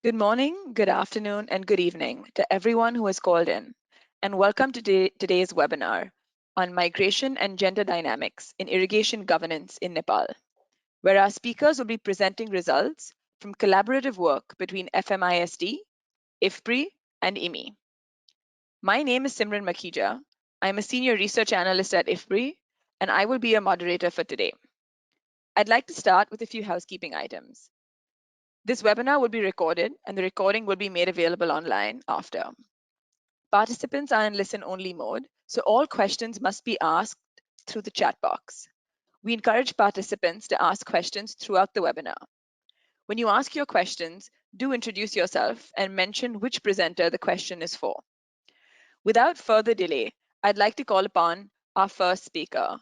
Good morning, good afternoon, and good evening to everyone who has called in, and welcome to today's webinar on migration and gender dynamics in irrigation governance in Nepal, where our speakers will be presenting results from collaborative work between FMISD, IFPRI, and IMI. My name is Simran Makhija. I'm a senior research analyst at IFPRI, and I will be your moderator for today. I'd like to start with a few housekeeping items. This webinar will be recorded and the recording will be made available online after. Participants are in listen-only mode, so all questions must be asked through the chat box. We encourage participants to ask questions throughout the webinar. When you ask your questions, do introduce yourself and mention which presenter the question is for. Without further delay, I'd like to call upon our first speaker,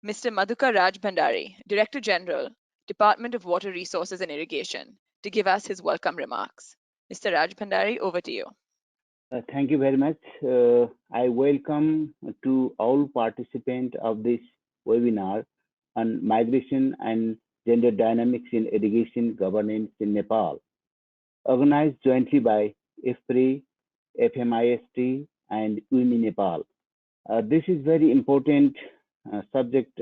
Mr. Madhukar Raj Bhandari, Director General, Department of Water Resources and Irrigation, to give us his welcome remarks. Mr. Raj Bhandari, over to you. Thank you very much. I welcome to all participants of this webinar on migration and gender dynamics in irrigation governance in Nepal, organized jointly by IFPRI, FMIST, and UMI Nepal. This is very important subject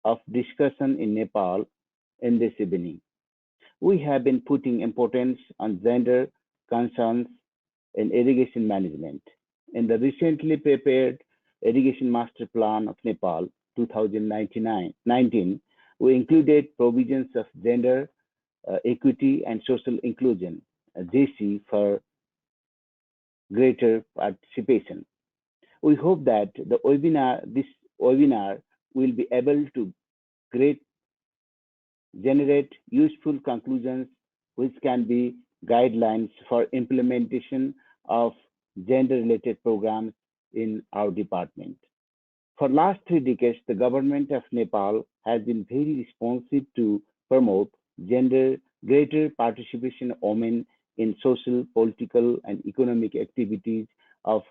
of discussion in Nepal in this evening. We have been putting importance on gender concerns in irrigation management. In the recently prepared Irrigation Master Plan of Nepal 2019, we included provisions of gender equity and social inclusion, JC, for greater participation. We hope that this webinar will be able to great generate useful conclusions which can be guidelines for implementation of gender-related programs in our department. For last 3 decades, the government of Nepal has been very responsive to promote gender greater participation of women in social, political, and economic activities of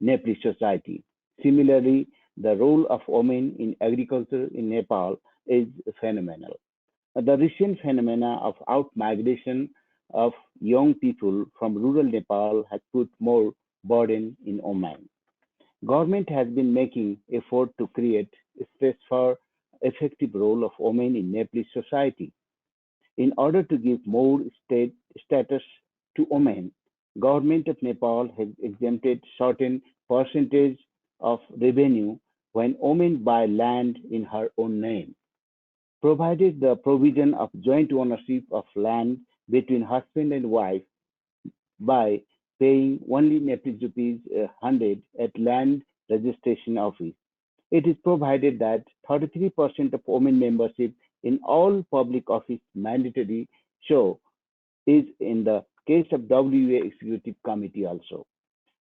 Nepalese society. Similarly, the role of women in agriculture in Nepal is phenomenal. The recent phenomena of out-migration of young people from rural Nepal has put more burden in women. Government has been making effort to create space for effective role of women in Nepalese society. In order to give more state status to women, Government of Nepal has exempted certain percentage of revenue when women buy land in her own name, provided the provision of joint ownership of land between husband and wife by paying only Nepalese rupees 100 at land registration office. It is provided that 33% of women membership in all public office mandatory show is in the case of WA Executive Committee also.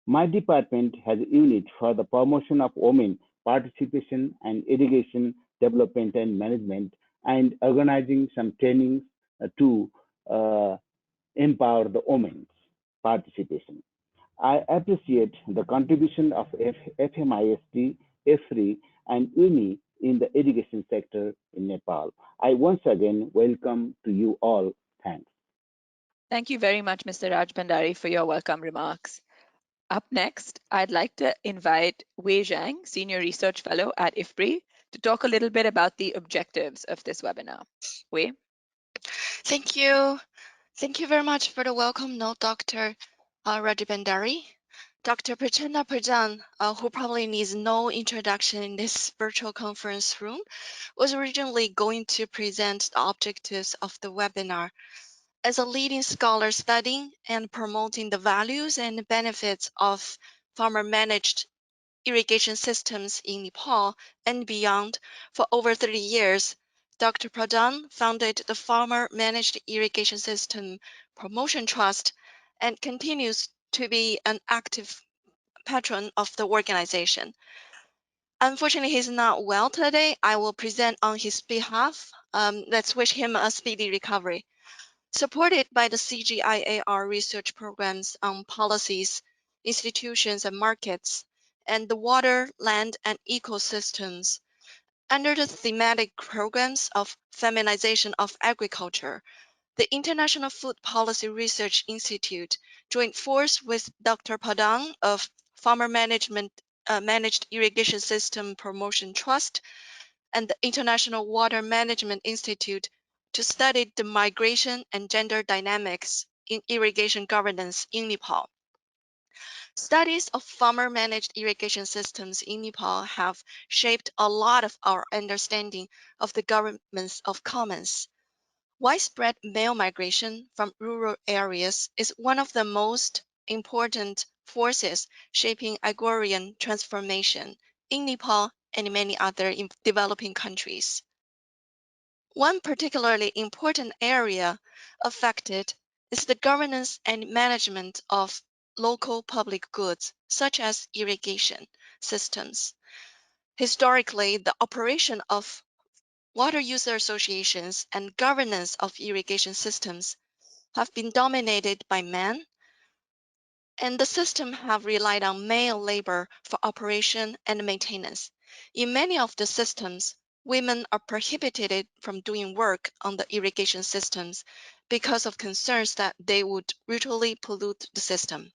My department has a unit for the promotion of women participation and irrigation development and management and organizing some trainings to uh, empower the women's participation. I appreciate the contribution of FMISD, EFRI, and UNI in the irrigation sector in Nepal. I once again welcome to you all. Thanks. Thank you very much, Mr. Raj Bhandari, for your welcome remarks. Up next, I'd like to invite Wei Zhang, Senior Research Fellow at IFPRI, to talk a little bit about the objectives of this webinar. Wei? Thank you. Thank you very much for the welcome note, Dr. Rajabandari. Dr. Prachanda Pradhan, who probably needs no introduction in this virtual conference room, was originally going to present the objectives of the webinar. As a leading scholar studying and promoting the values and benefits of farmer-managed irrigation systems in Nepal and beyond for over 30 years, Dr. Pradhan founded the Farmer Managed Irrigation System Promotion Trust and continues to be an active patron of the organization. Unfortunately, he's not well today. I will present on his behalf. Let's wish him a speedy recovery. Supported by the CGIAR research programs on policies, institutions, and markets, and the water, land, and ecosystems, under the thematic programs of feminization of agriculture, The International Food Policy Research Institute joined force with Dr. Padang of Farmer Managed Irrigation System Promotion Trust and the International Water Management Institute to study the migration and gender dynamics in irrigation governance in Nepal. Studies of farmer-managed irrigation systems in Nepal have shaped a lot of our understanding of the governance of commons. Widespread male migration from rural areas is one of the most important forces shaping agrarian transformation in Nepal and many other developing countries. One particularly important area affected is the governance and management of local public goods, such as irrigation systems. Historically, the operation of water user associations and governance of irrigation systems have been dominated by men, and the system have relied on male labor for operation and maintenance. In many of the systems, women are prohibited from doing work on the irrigation systems because of concerns that they would brutally pollute the system.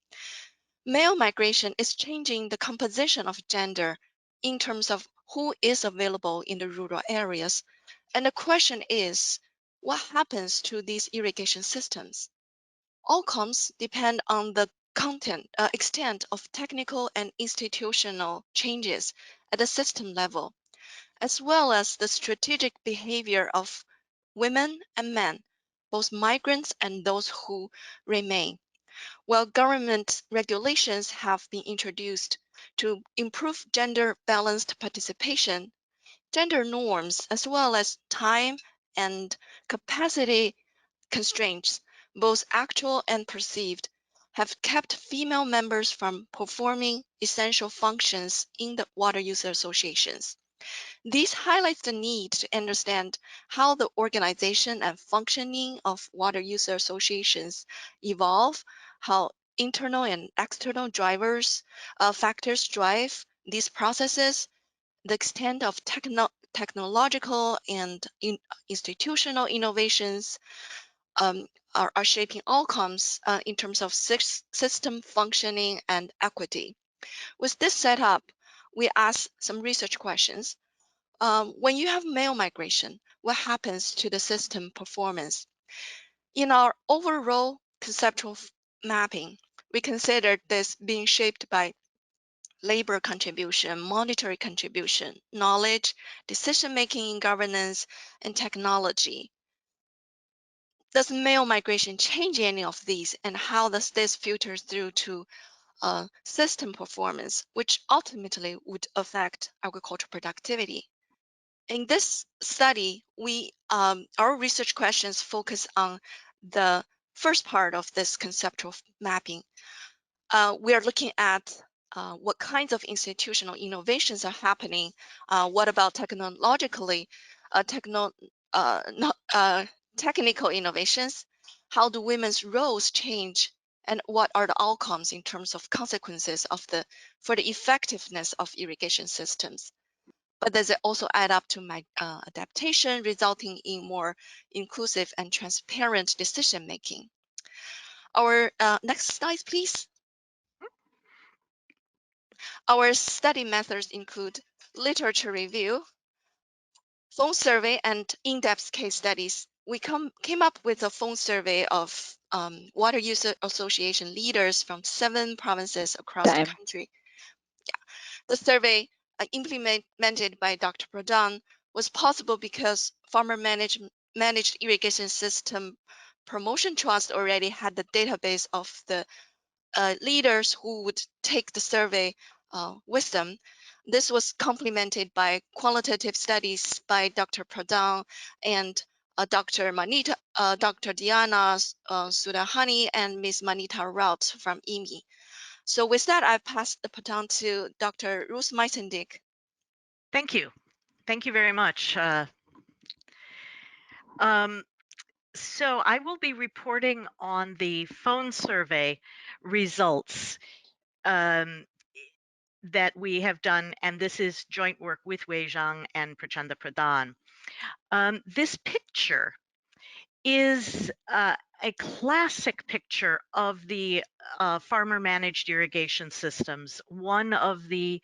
Male migration is changing the composition of gender in terms of who is available in the rural areas. And the question is, what happens to these irrigation systems? Outcomes depend on the extent of technical and institutional changes at the system level, as well as the strategic behavior of women and men, both migrants and those who remain. While government regulations have been introduced to improve gender balanced participation, gender norms as well as time and capacity constraints, both actual and perceived, have kept female members from performing essential functions in the water user associations. This highlights the need to understand how the organization and functioning of water user associations evolve, how internal and external factors drive these processes, the extent of technological and institutional innovations um, are shaping outcomes in terms of system functioning and equity. With this setup, we ask some research questions. When you have male migration, what happens to the system performance? In our overall conceptual mapping, we considered this being shaped by labor contribution, monetary contribution, knowledge, decision-making in governance, and technology. Does male migration change any of these, and how does this filter through to system performance, which ultimately would affect agricultural productivity? In this study, our research questions focus on the first part of this conceptual mapping. We are looking at what kinds of institutional innovations are happening. What about technologically, techno, no, technical innovations? How do women's roles change? And what are the outcomes in terms of consequences for the effectiveness of irrigation systems? But does it also add up to my adaptation, resulting in more inclusive and transparent decision making? Our next slide, please. Our study methods include literature review, phone survey, and in-depth case studies. We came up with a phone survey of water user association leaders from 7 provinces across the Time. country. The survey, implemented by Dr. Pradhan, was possible because managed irrigation system promotion trust already had the database of the leaders who would take the survey with them. This was complemented by qualitative studies by Dr. Pradhan and Dr. Diana Sudahani and Ms. Manita Raut from IMI. So with that, I pass the baton to Dr. Ruth Meisendick. Thank you. Thank you very much. So I will be reporting on the phone survey results that we have done, and this is joint work with Wei Zhang and Prachanda Pradhan. This picture is a classic picture of the farmer-managed irrigation systems, one of the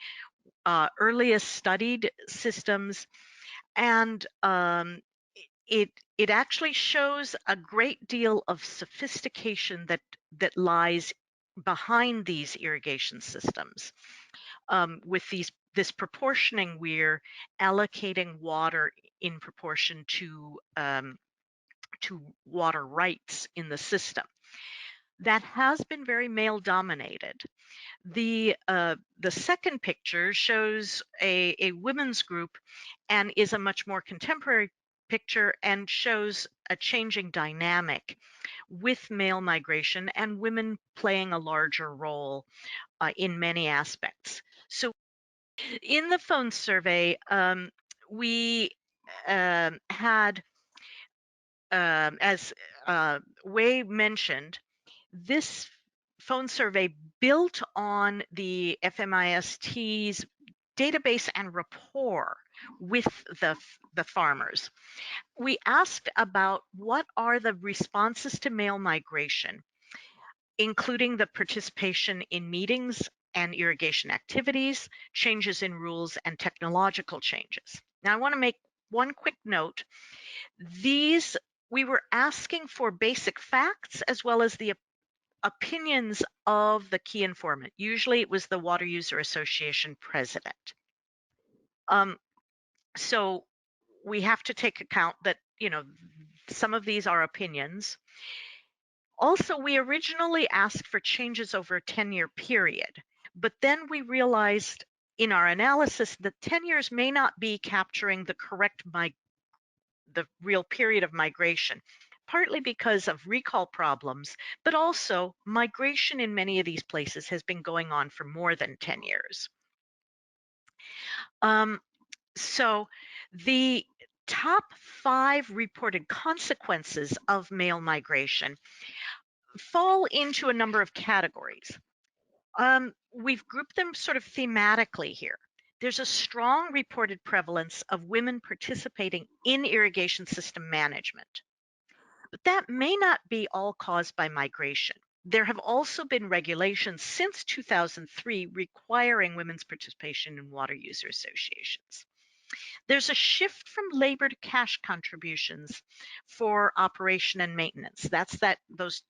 earliest studied systems, and it actually shows a great deal of sophistication that lies behind these irrigation systems. With this proportioning, we're allocating water in proportion to water rights in the system. That has been very male dominated. The second picture shows a women's group and is a much more contemporary picture and shows a changing dynamic with male migration and women playing a larger role in many aspects. So in the phone survey, we had, as Wei mentioned, this phone survey built on the FMIST's database and rapport with the farmers. We asked about what are the responses to male migration, including the participation in meetings and irrigation activities, changes in rules, and technological changes. Now, I want to make one quick note. We were asking for basic facts as well as the opinions of the key informant. Usually it was the Water User Association president. So we have to take account that, some of these are opinions. Also, we originally asked for changes over a 10-year period, but then we realized in our analysis that 10 years may not be capturing the the real period of migration, partly because of recall problems, but also migration in many of these places has been going on for more than 10 years. So the top 5 reported consequences of male migration fall into a number of categories. We've grouped them sort of thematically here. There's a strong reported prevalence of women participating in irrigation system management. But that may not be all caused by migration. There have also been regulations since 2003 requiring women's participation in water user associations. There's a shift from labor to cash contributions for operation and maintenance. That's those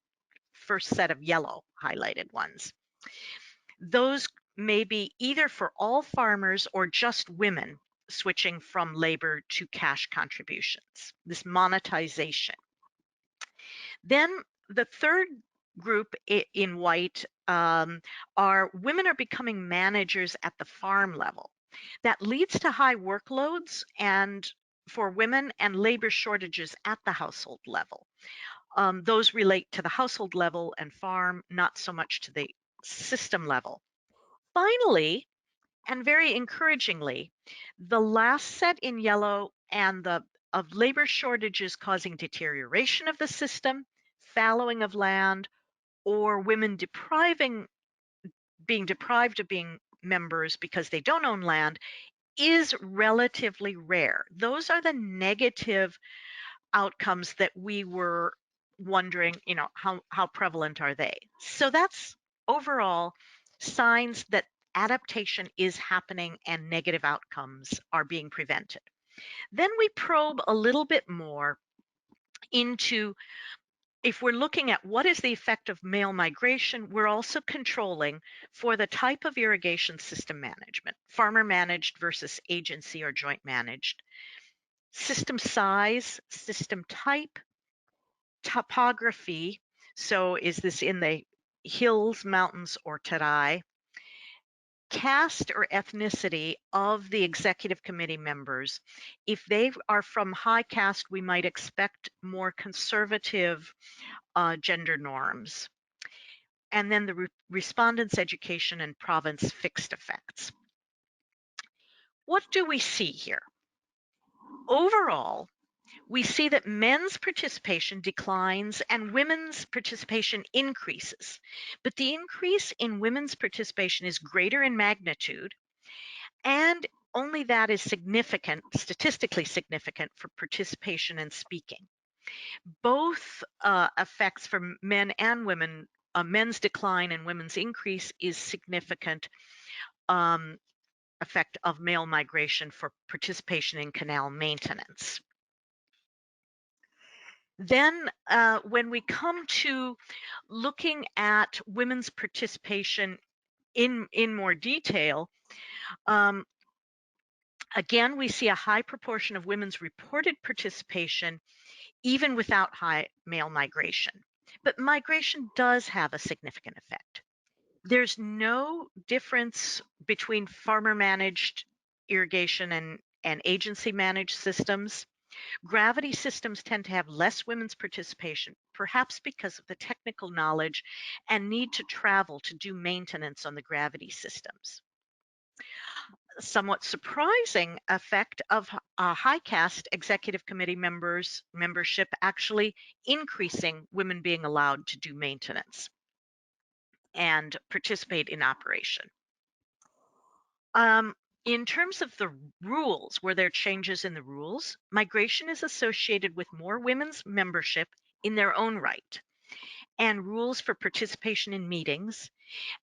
first set of yellow highlighted ones. Those may be either for all farmers or just women switching from labor to cash contributions, this monetization. Then the third group in white are women are becoming managers at the farm level. That leads to high workloads and for women and labor shortages at the household level. Those relate to the household level and farm, not so much to the system level. Finally, and very encouragingly, the last set in yellow and of labor shortages causing deterioration of the system, fallowing of land, or women being deprived of being members because they don't own land is relatively rare. Those are the negative outcomes that we were wondering, how prevalent are they? So that's overall signs that adaptation is happening and negative outcomes are being prevented. Then we probe a little bit more into, if we're looking at what is the effect of male migration, we're also controlling for the type of irrigation system management, farmer managed versus agency or joint managed, system size, system type, topography. So is this in the hills, mountains, or terai? Caste or ethnicity of the executive committee members. If they are from high caste, we might expect more conservative gender norms. And then the respondents' education and province fixed effects. What do we see here? Overall, we see that men's participation declines and women's participation increases. But the increase in women's participation is greater in magnitude, and only that is significant, statistically significant, for participation and speaking. Both effects for men and women, men's decline and women's increase is significant effect of male migration for participation in canal maintenance. Then when we come to looking at women's participation in more detail, again, we see a high proportion of women's reported participation even without high male migration. But migration does have a significant effect. There's no difference between farmer managed irrigation and agency managed systems. Gravity systems tend to have less women's participation, perhaps because of the technical knowledge and need to travel to do maintenance on the gravity systems. Somewhat surprising effect of high caste executive committee membership actually increasing women being allowed to do maintenance and participate in operation. In terms of the rules, were there changes in the rules? Migration is associated with more women's membership in their own right, and rules for participation in meetings,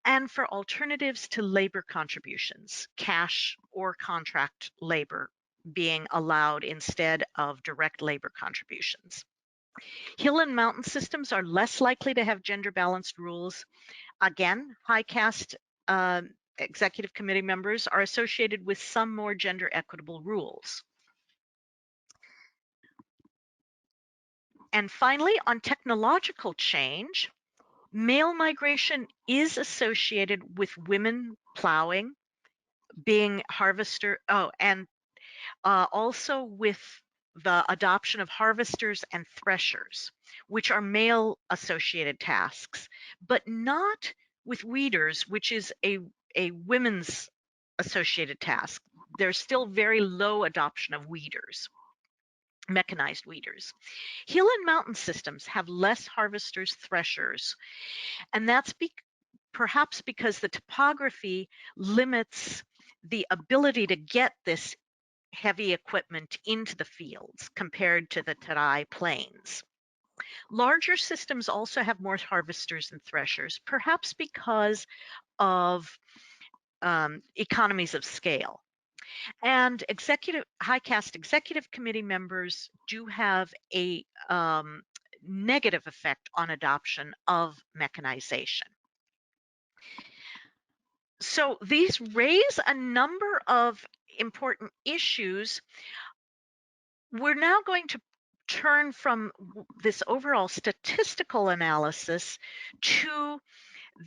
and for alternatives to labor contributions, cash or contract labor being allowed instead of direct labor contributions. Hill and mountain systems are less likely to have gender balanced rules. Again, high caste executive committee members are associated with some more gender equitable rules. And finally, on technological change, male migration is associated with women plowing, being harvester, and also with the adoption of harvesters and threshers, which are male associated tasks, but not with weeders, which is a women's associated task. There's still very low adoption of weeders, mechanized weeders. Hill and mountain systems have less harvesters, threshers, and that's perhaps because the topography limits the ability to get this heavy equipment into the fields compared to the Terai plains. Larger systems also have more harvesters and threshers, perhaps because of economies of scale. And high caste executive committee members do have a negative effect on adoption of mechanization. So these raise a number of important issues. We're now going to turn from this overall statistical analysis to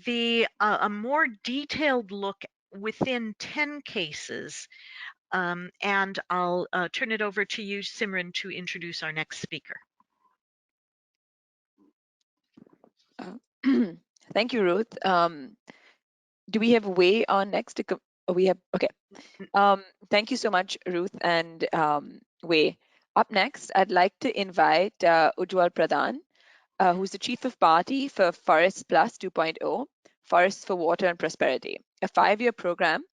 a more detailed look within 10 cases. And I'll turn it over to you, Simran, to introduce our next speaker. Thank you, Ruth. Do we have Wei on next? We have, okay. Thank you so much, Ruth and Wei. Up next, I'd like to invite Ujjwal Pradhan, who's the Chief of Party for Forests Plus 2.0, Forests for Water and Prosperity, a 5-year program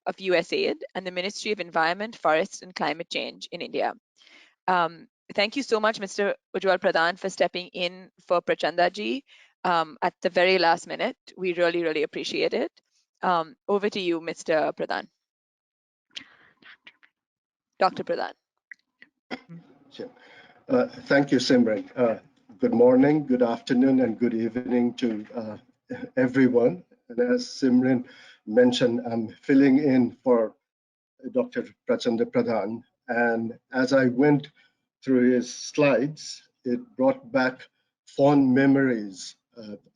of USAID and the Ministry of Environment, Forests and Climate Change in India. Thank you so much, Mr. Ujjwal Pradhan, for stepping in for Prachanda ji at the very last minute. We really, really appreciate it. Over to you, Mr. Pradhan. Dr. Pradhan. Sure. Thank you, Simran. Good morning, good afternoon, and good evening to everyone. And as Simran mentioned, I'm filling in for Dr. Prachanda Pradhan. And as I went through his slides, it brought back fond memories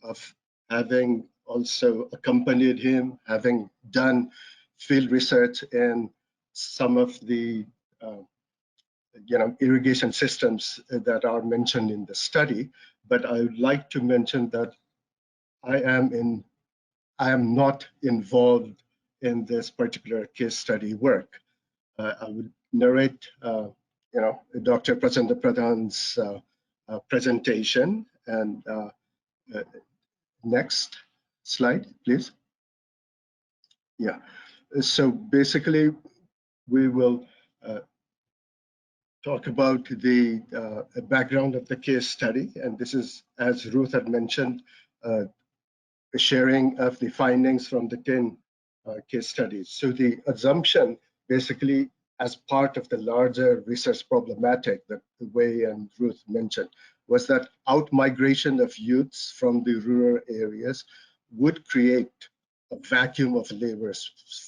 of having also accompanied him, having done field research in some of the irrigation systems that are mentioned in the study. But I would like to mention that I am not involved in this particular case study work. I would narrate, Dr. Prachanda Pradhan's presentation. And next slide, please. Yeah. So basically, we will talk about the background of the case study. And this is, as Ruth had mentioned, a sharing of the findings from the 10 case studies. So the assumption, basically, as part of the larger research problematic that Wei and Ruth mentioned, was that out-migration of youths from the rural areas would create a vacuum of labor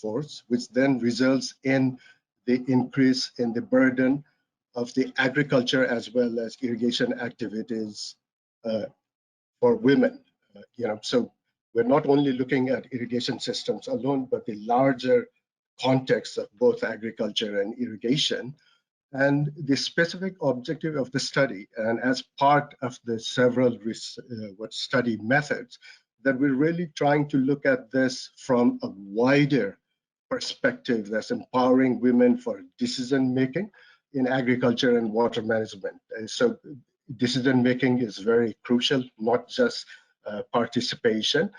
force, which then results in the increase in the burden of the agriculture as well as irrigation activities for women. So we're not only looking at irrigation systems alone, but the larger context of both agriculture and irrigation. And the specific objective of the study, and as part of the several study methods, that we're really trying to look at this from a wider perspective that's empowering women for decision making in agriculture and water management. And so decision making is very crucial, not just participation,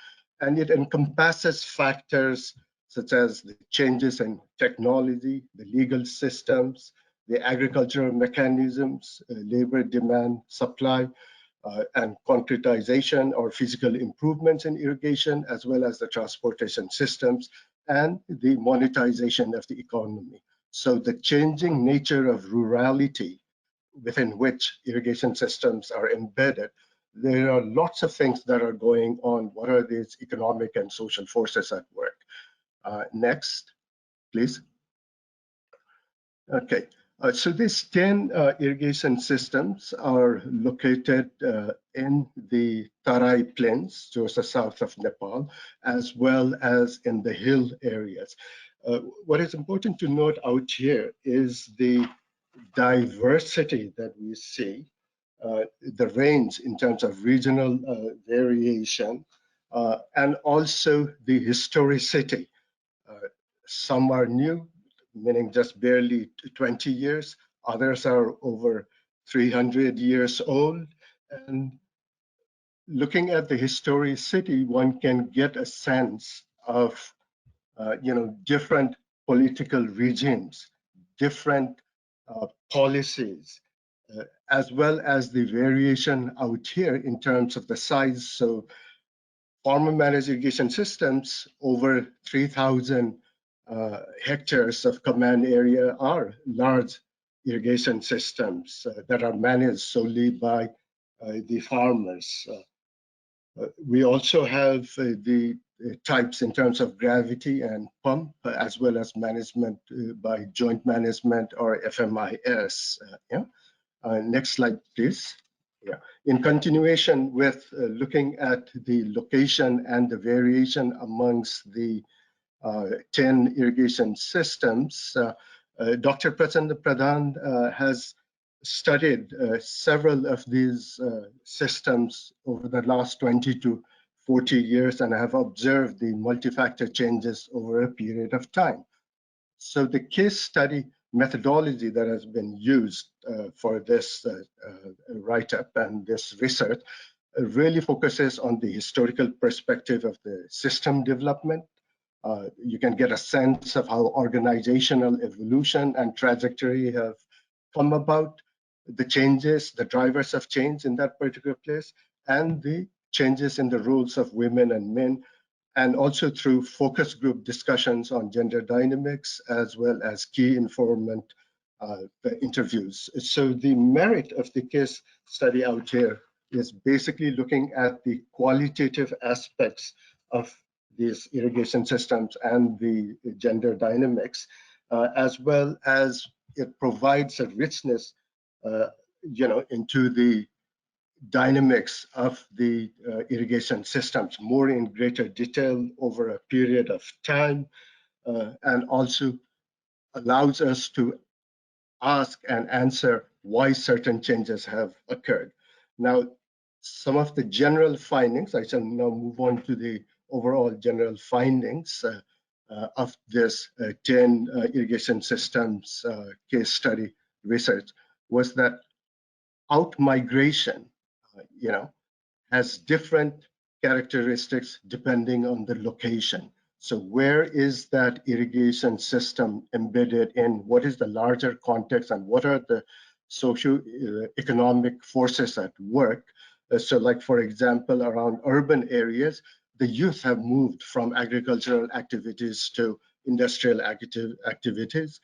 and it encompasses factors such as the changes in technology, the legal systems, the agricultural mechanisms, labor demand, supply, and concretization or physical improvements in irrigation, as well as the transportation systems and the monetization of the economy. So the changing nature of rurality within which irrigation systems are embedded, there are lots of things that are going on. What are these economic and social forces at work? Next, please. Okay, so these 10 irrigation systems are located in the Tarai Plains, towards the south of Nepal, as well as in the hill areas. What is important to note out here is the diversity that we see, the range in terms of regional variation, and also the historicity. Some are new, meaning just barely 20 years. Others are over 300 years old. And looking at the historicity, one can get a sense of, different political regimes, different policies, as well as the variation out here in terms of the size. So farmer managed irrigation systems over 3,000 hectares of command area are large irrigation systems that are managed solely by the farmers. We also have the types in terms of gravity and pump, as well as management by joint management or FMIS. Next slide, please. Yeah. In continuation with looking at the location and the variation amongst the 10 irrigation systems, Dr. Prachanda Pradhan has studied several of these systems over the last 20 to 40 years and have observed the multi-factor changes over a period of time. So the case study methodology that has been used for this write-up and this research really focuses on the historical perspective of the system development. You can get a sense of how organizational evolution and trajectory have come about, the changes, the drivers of change in that particular place, and the changes in the roles of women and men, and also through focus group discussions on gender dynamics, as well as key informant interviews. So the merit of the case study out here is basically looking at the qualitative aspects of these irrigation systems and the gender dynamics, as well as it provides a richness, into the dynamics of the irrigation systems more in greater detail over a period of time, and also allows us to ask and answer why certain changes have occurred. Now, some of the general findings, I shall now move on to the overall general findings of this 10 irrigation systems case study research, was that out-migration, has different characteristics depending on the location. So where is that irrigation system embedded in? What is the larger context and what are the socio-economic forces at work? So like, for example, around urban areas, the youth have moved from agricultural activities to industrial activities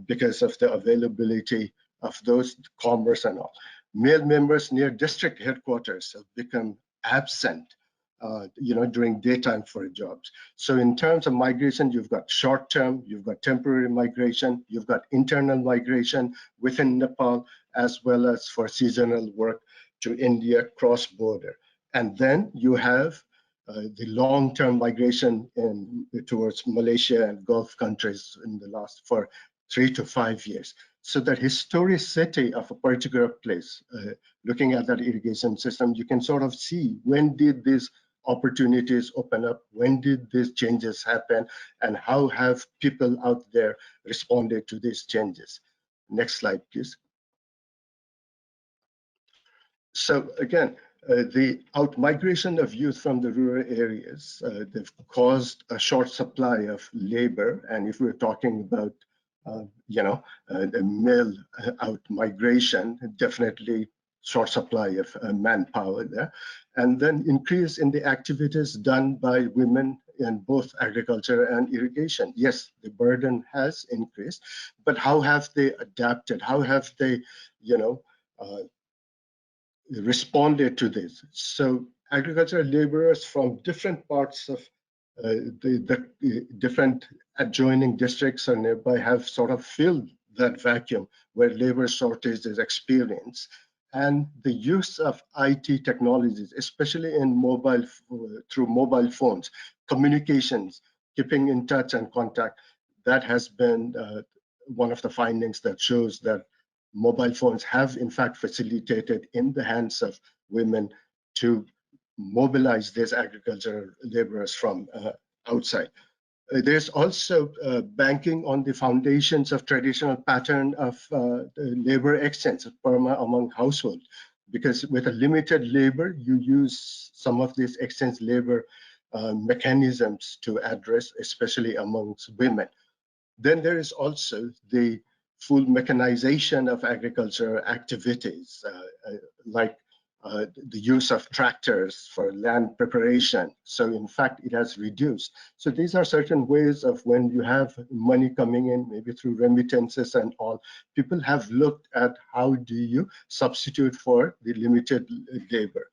because of the availability of those, commerce and all. Male members near district headquarters have become absent during daytime for jobs. So in terms of migration, you've got short-term, you've got temporary migration, you've got internal migration within Nepal, as well as for seasonal work to India cross-border. And then you have the long-term migration towards Malaysia and Gulf countries in the last for 3 to 5 years. So that historicity of a particular place, looking at that irrigation system, you can sort of see when did these opportunities open up, when did these changes happen, and how have people out there responded to these changes. Next slide, please. So again, the out-migration of youth from the rural areas, they've caused a short supply of labor. And if we're talking about, the male out-migration, definitely short supply of manpower there. And then increase in the activities done by women in both agriculture and irrigation. Yes, the burden has increased, but how have they adapted? How have they, responded to this? So agricultural laborers from different parts of the different adjoining districts or nearby have sort of filled that vacuum where labor shortage is experienced. And the use of IT technologies, especially in through mobile phones, communications, keeping in touch and contact, that has been one of the findings that shows that mobile phones have in fact facilitated in the hands of women to mobilize these agricultural laborers from outside. There's also banking on the foundations of traditional pattern of labor exchange among households, because with a limited labor, you use some of these exchange labor mechanisms to address, especially amongst women. Then there is also the full mechanization of agricultural activities, like the use of tractors for land preparation. So in fact, it has reduced. So these are certain ways of when you have money coming in, maybe through remittances and all, people have looked at how do you substitute for the limited labor.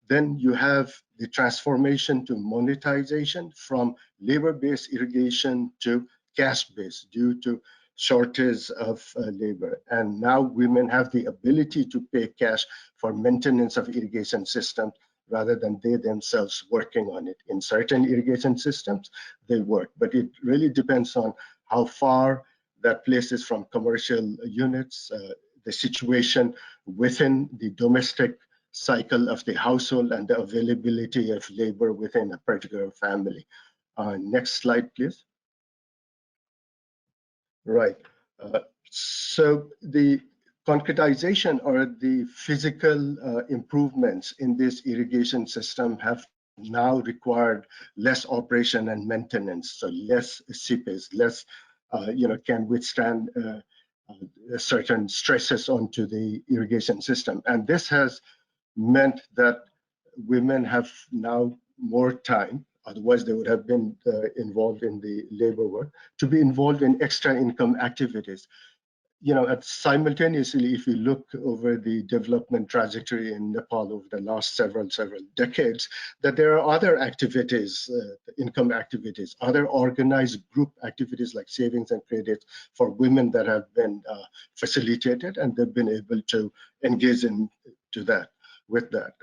Then you have the transformation to monetization from labor-based irrigation to cash-based due to shortage of labor. And now women have the ability to pay cash for maintenance of irrigation systems rather than they themselves working on it. In certain irrigation systems, they work, but it really depends on how far that place is from commercial units, the situation within the domestic cycle of the household and the availability of labor within a particular family. Next slide, please. Right. So the concretization or the physical improvements in this irrigation system have now required less operation and maintenance, so less seepage, less, can withstand certain stresses onto the irrigation system. And this has meant that women have now more time, otherwise they would have been involved in the labor work, to be involved in extra income activities. Simultaneously, if you look over the development trajectory in Nepal over the last several decades, that there are other activities, income activities, other organized group activities like savings and credits for women that have been facilitated, and they've been able to engage with that.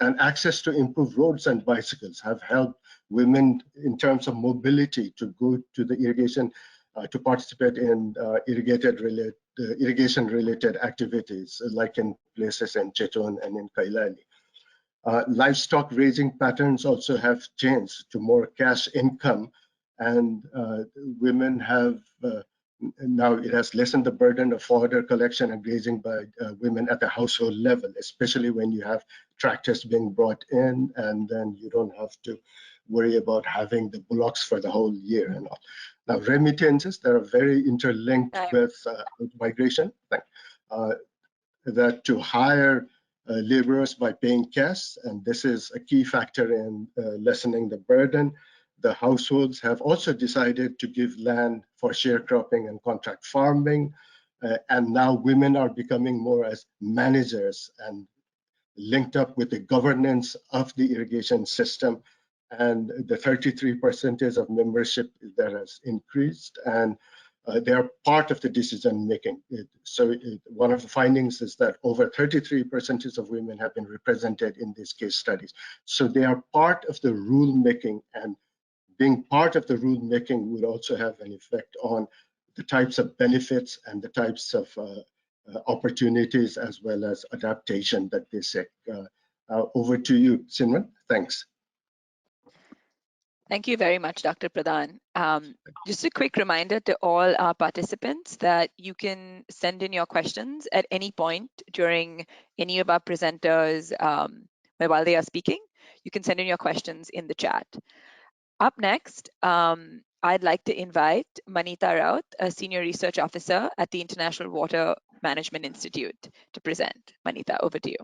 And access to improved roads and bicycles have helped women in terms of mobility to go to the irrigation, to participate in irrigation-related activities, like in places in Cheton and in Kailali. Livestock raising patterns also have changed to more cash income, and women have Now it has lessened the burden of fodder collection and grazing by women at the household level, especially when you have tractors being brought in, and then you don't have to worry about having the bullocks for the whole year and all. Now, remittances that are very interlinked with migration, that to hire laborers by paying cash, and this is a key factor in lessening the burden. The households have also decided to give land for sharecropping and contract farming, and now women are becoming more as managers and linked up with the governance of the irrigation system, and the 33% of membership that has increased, and they are part of the decision making. One of the findings is that over 33% of women have been represented in these case studies. So they are part of the rule making, and being part of the rule making would also have an effect on the types of benefits and the types of opportunities as well as adaptation that they seek. Over to you, Simran. Thanks. Thank you very much, Dr. Pradhan. Just a quick reminder to all our participants that you can send in your questions at any point during any of our presenters while they are speaking. You can send in your questions in the chat. Up next, I'd like to invite Manita Raut, a Senior Research Officer at the International Water Management Institute, to present. Manita, over to you.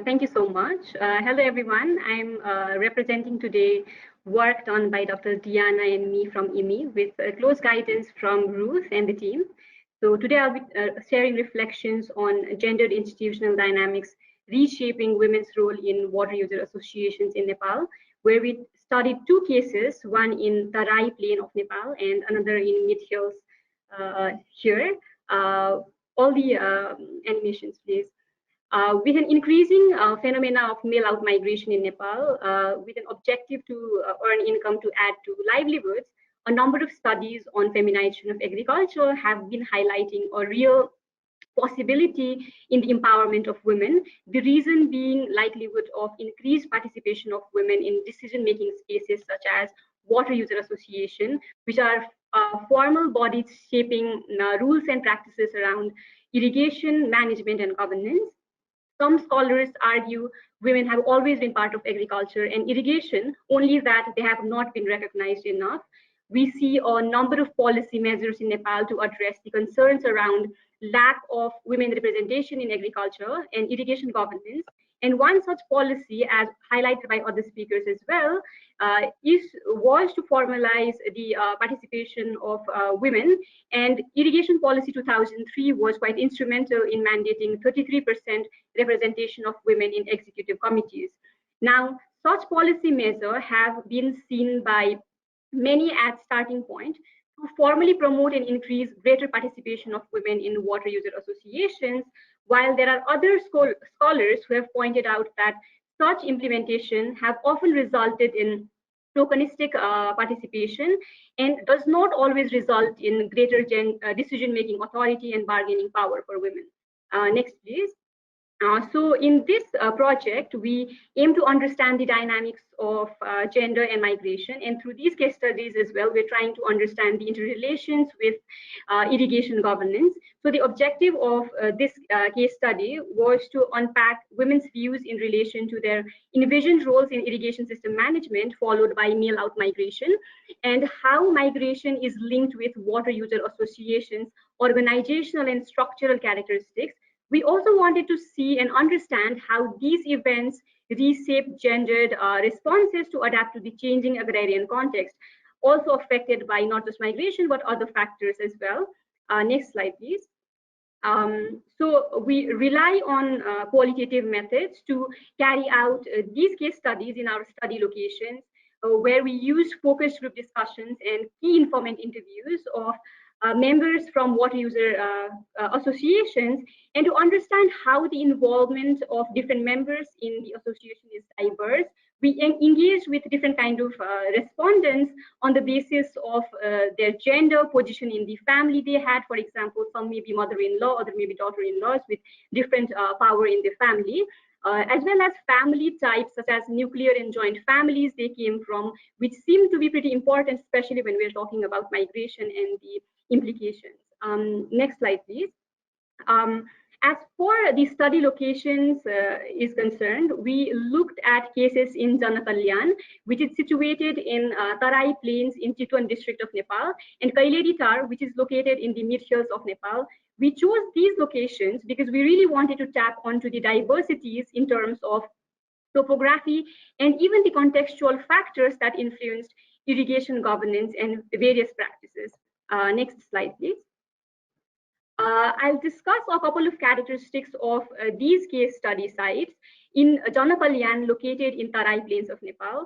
Thank you so much. Hello, everyone. I'm representing today work done by Dr. Diana and me from IMI with close guidance from Ruth and the team. So today I'll be sharing reflections on gendered institutional dynamics reshaping women's role in water user associations in Nepal, where we studied two cases, one in Tarai plain of Nepal and another in mid hills here. All the animations, please. With an increasing phenomena of male out migration in Nepal, with an objective to earn income to add to livelihoods, a number of studies on feminization of agriculture have been highlighting a real possibility in the empowerment of women, the reason being likelihood of increased participation of women in decision-making spaces such as water user association, which are formal bodies shaping rules and practices around irrigation, management, and governance. Some scholars argue women have always been part of agriculture and irrigation, only that they have not been recognized enough. We see a number of policy measures in Nepal to address the concerns around lack of women representation in agriculture and irrigation governance. And one such policy, as highlighted by other speakers as well, was to formalize the participation of women. And Irrigation Policy 2003 was quite instrumental in mandating 33% representation of women in executive committees. Now, such policy measures have been seen by many at starting point to formally promote and increase greater participation of women in water user associations, while there are other scholars who have pointed out that such implementation have often resulted in tokenistic participation and does not always result in greater decision-making authority and bargaining power for women. Next, please. So in this project, we aim to understand the dynamics of gender and migration. And through these case studies as well, we're trying to understand the interrelations with irrigation governance. So the objective of this case study was to unpack women's views in relation to their envisioned roles in irrigation system management, followed by male out migration, and how migration is linked with water user associations, organizational and structural characteristics. We also wanted to see and understand how these events reshape gendered responses to adapt to the changing agrarian context, also affected by not just migration, but other factors as well. Next slide, please. So we rely on qualitative methods to carry out these case studies in our study locations, where we use focus group discussions and key informant interviews of members from water user associations, and to understand how the involvement of different members in the association is diverse. We engage with different kind of respondents on the basis of their gender, position in the family they had. For example, some may be mother-in-law, other may be daughter-in-laws with different power in the family. As well as family types such as nuclear and joint families they came from, which seem to be pretty important, especially when we're talking about migration and the implications. Next slide, please. As for the study locations is concerned, we looked at cases in Janakalyan, which is situated in Tarai Plains in Chitwan district of Nepal, and Kaileditar, which is located in the mid-hills of Nepal. We chose these locations because we really wanted to tap onto the diversities in terms of topography and even the contextual factors that influenced irrigation governance and various practices. Next slide, please. I'll discuss a couple of characteristics of these case study sites. In Janapalyan, located in Tarai Plains of Nepal,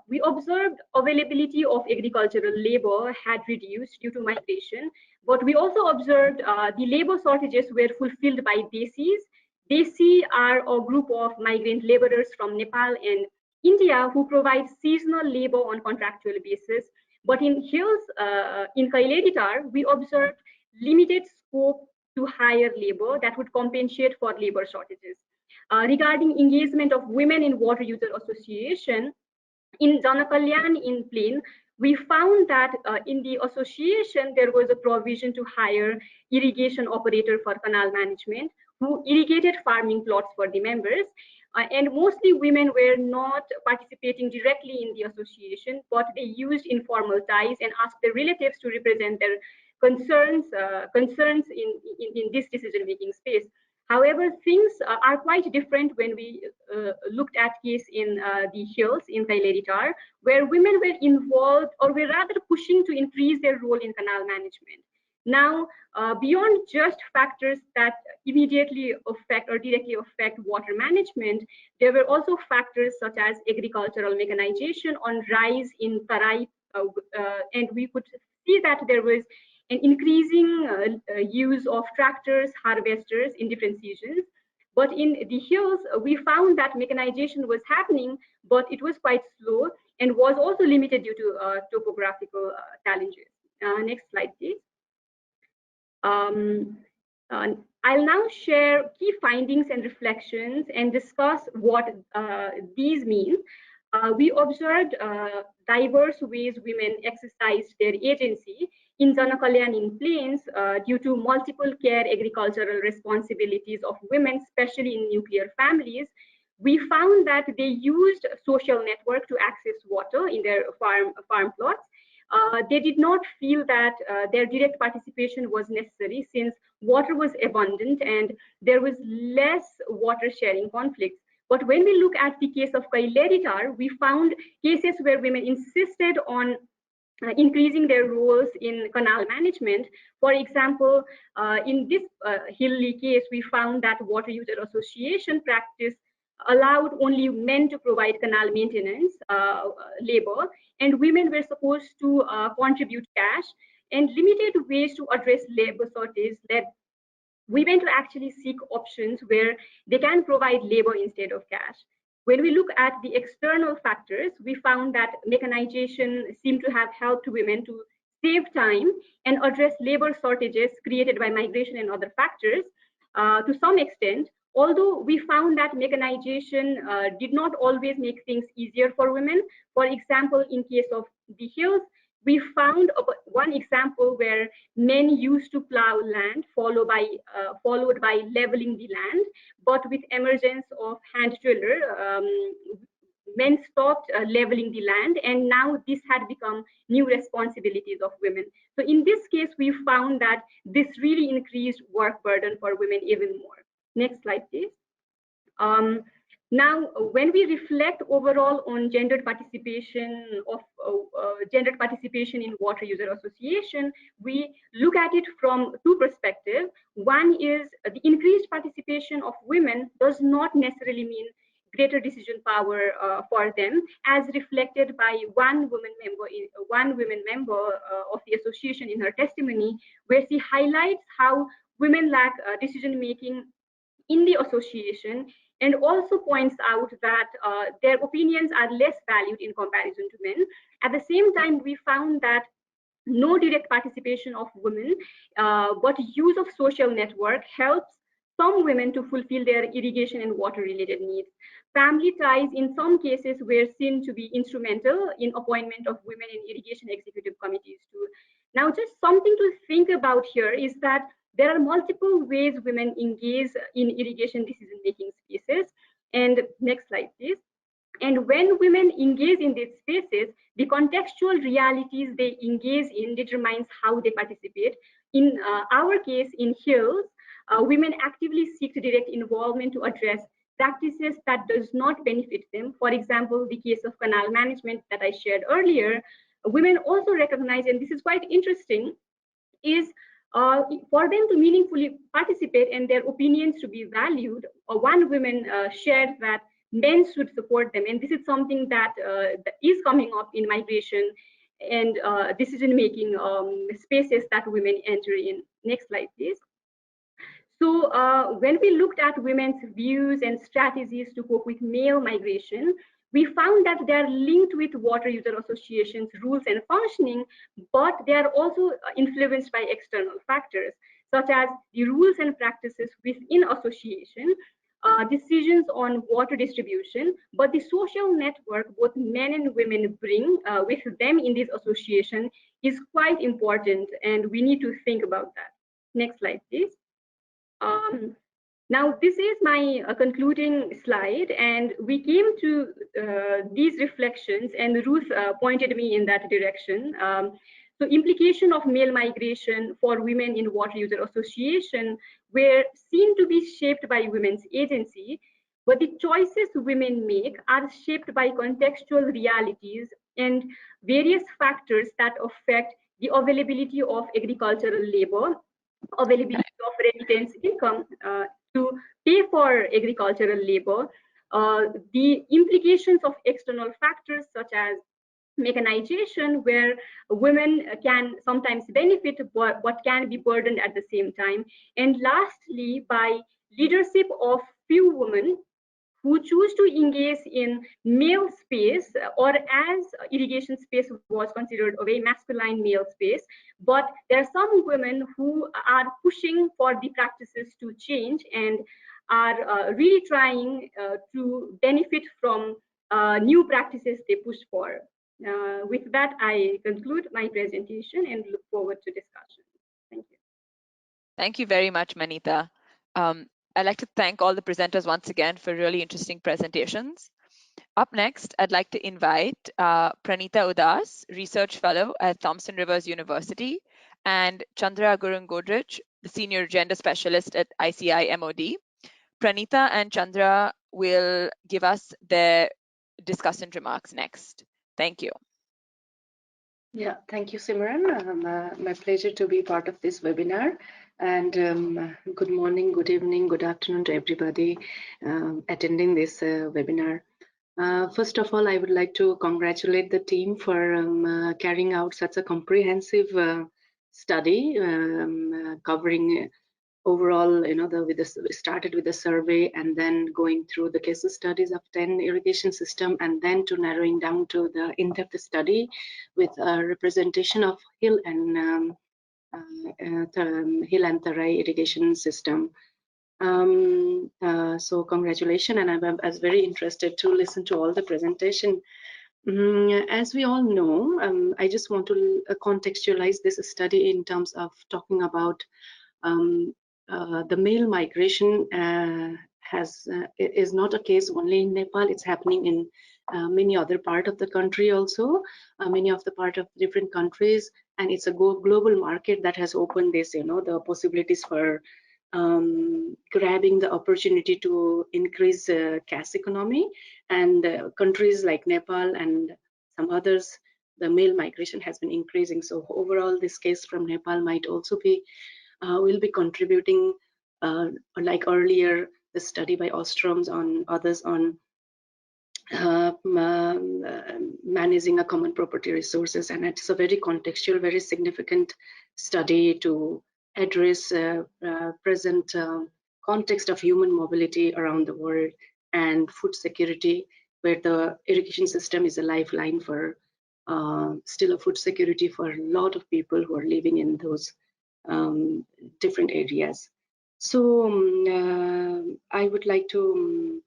we observed availability of agricultural labor had reduced due to migration, but we also observed the labor shortages were fulfilled by Desis. Desi are a group of migrant laborers from Nepal and India who provide seasonal labor on contractual basis. But in hills, in Kaileditar, we observed limited scope to hire labor that would compensate for labor shortages. Regarding engagement of women in water user association, in Janakalyan in Plain, we found that in the association, there was a provision to hire irrigation operator for canal management who irrigated farming plots for the members. And mostly women were not participating directly in the association, but they used informal ties and asked their relatives to represent their concerns in this decision-making space. However, things are quite different when we looked at case in the hills in Kaileditar, where women were involved or were rather pushing to increase their role in canal management. Now, beyond just factors that immediately affect or directly affect water management, there were also factors such as agricultural mechanization on rise in Tarai, and we could see that there was an increasing use of tractors, harvesters in different seasons. But in the hills, we found that mechanization was happening, but it was quite slow and was also limited due to topographical challenges. Next slide, please. I'll now share key findings and reflections and discuss what these mean. We observed diverse ways women exercised their agency in Janakalyan in Plains due to multiple care agricultural responsibilities of women, especially in nuclear families. We found that they used social network to access water in their farm plots. They did not feel that their direct participation was necessary since water was abundant and there was less water sharing conflicts. But when we look at the case of Kaileditar, we found cases where women insisted on increasing their roles in canal management. For example, in this hilly case, we found that water user association practice allowed only men to provide canal maintenance labor, and women were supposed to contribute cash, and limited ways to address labor shortage led women to actually seek options where they can provide labor instead of cash. When we look at the external factors, we found that mechanization seemed to have helped women to save time and address labor shortages created by migration and other factors to some extent. Although we found that mechanization did not always make things easier for women. For example, in case of the hills, we found one example where men used to plow land followed by leveling the land, but with emergence of hand tiller, men stopped leveling the land, and now this had become new responsibilities of women. So in this case, we found that this really increased work burden for women even more. Next slide, please. Now, when we reflect overall on gendered participation in water user association, we look at it from two perspectives. One is the increased participation of women does not necessarily mean greater decision power for them, as reflected by one woman member of the association in her testimony, where she highlights how women lack decision making in the association, and also points out that their opinions are less valued in comparison to men. At the same time, we found that no direct participation of women, but use of social network helps some women to fulfill their irrigation and water related needs. Family ties in some cases were seen to be instrumental in appointment of women in irrigation executive committees too. Now, just something to think about here is that there are multiple ways women engage in irrigation decision-making spaces. And next slide, please. And when women engage in these spaces, the contextual realities they engage in determines how they participate. In our case, in Hills, women actively seek direct involvement to address practices that does not benefit them. For example, the case of canal management that I shared earlier, women also recognize, and this is quite interesting, is for them to meaningfully participate and their opinions to be valued. One woman shared that men should support them, and this is something that is coming up in migration and decision-making spaces that women enter in. Next slide, please. So when we looked at women's views and strategies to cope with male migration, we found that they are linked with water user associations, rules and functioning, but they are also influenced by external factors, such as the rules and practices within association, decisions on water distribution, but the social network both men and women bring with them in this association is quite important, and we need to think about that. Next slide, please. Now, this is my concluding slide, and we came to these reflections, and Ruth pointed me in that direction. So implication of male migration for women in water user association were seen to be shaped by women's agency, but the choices women make are shaped by contextual realities and various factors that affect the availability of agricultural labor, availability of remittance income to pay for agricultural labor, the implications of external factors such as mechanization, where women can sometimes benefit but can be burdened at the same time, and lastly by leadership of few women who choose to engage in male space, or as irrigation space was considered a very masculine male space. But there are some women who are pushing for the practices to change and are really trying to benefit from new practices they push for. With that, I conclude my presentation and look forward to discussion. Thank you. Thank you very much, Manita. I'd like to thank all the presenters once again for really interesting presentations. Up next, I'd like to invite Pranita Udas, Research Fellow at Thompson Rivers University, and Chandra Gurung Godrej, the Senior Gender Specialist at ICI MOD. Pranita and Chandra will give us their discussant remarks next. Thank you. Yeah, thank you, Simran. My pleasure to be part of this webinar. And good morning, good evening, good afternoon to everybody attending this webinar. First of all, I would like to congratulate the team for carrying out such a comprehensive study covering overall, we started with the survey and then going through the case studies of 10 irrigation system, and then to narrowing down to the in-depth study with a representation of hill and Tarai irrigation system. So congratulations, and I was very interested to listen to all the presentation. As we all know, I just want to contextualize this study in terms of talking about the male migration is not a case only in Nepal. It's happening in many other part of the country also, many of the part of different countries, and it's a global market that has opened this, the possibilities for grabbing the opportunity to increase caste economy. And countries like Nepal and some others, the male migration has been increasing. So overall, this case from Nepal might also be will be contributing, like earlier, the study by Ostroms on others on managing a common property resources, and it's a very contextual, very significant study to address present context of human mobility around the world and food security, where the irrigation system is a lifeline for still a food security for a lot of people who are living in those different areas. So I would like to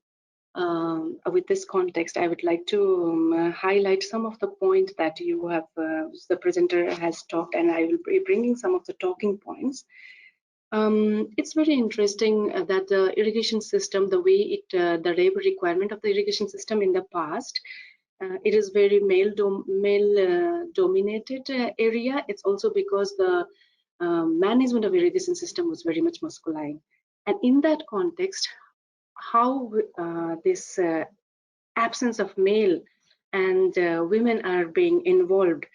with this context, I would like to highlight some of the points that you have, the presenter has talked, and I will be bringing some of the talking points. It's very interesting that the irrigation system, the way it, the labor requirement of the irrigation system in the past, it is very male dominated area. It's also because the management of irrigation system was very much masculine, and in that context, how this absence of male and women are being involved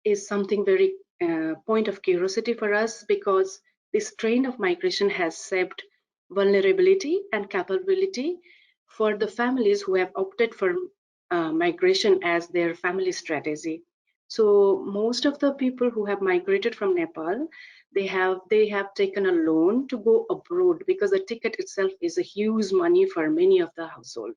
is something very point of curiosity for us, because this trend of migration has shaped vulnerability and capability for the families who have opted for migration as their family strategy. So most of the people who have migrated from Nepal, they have taken a loan to go abroad, because the ticket itself is a huge money for many of the household.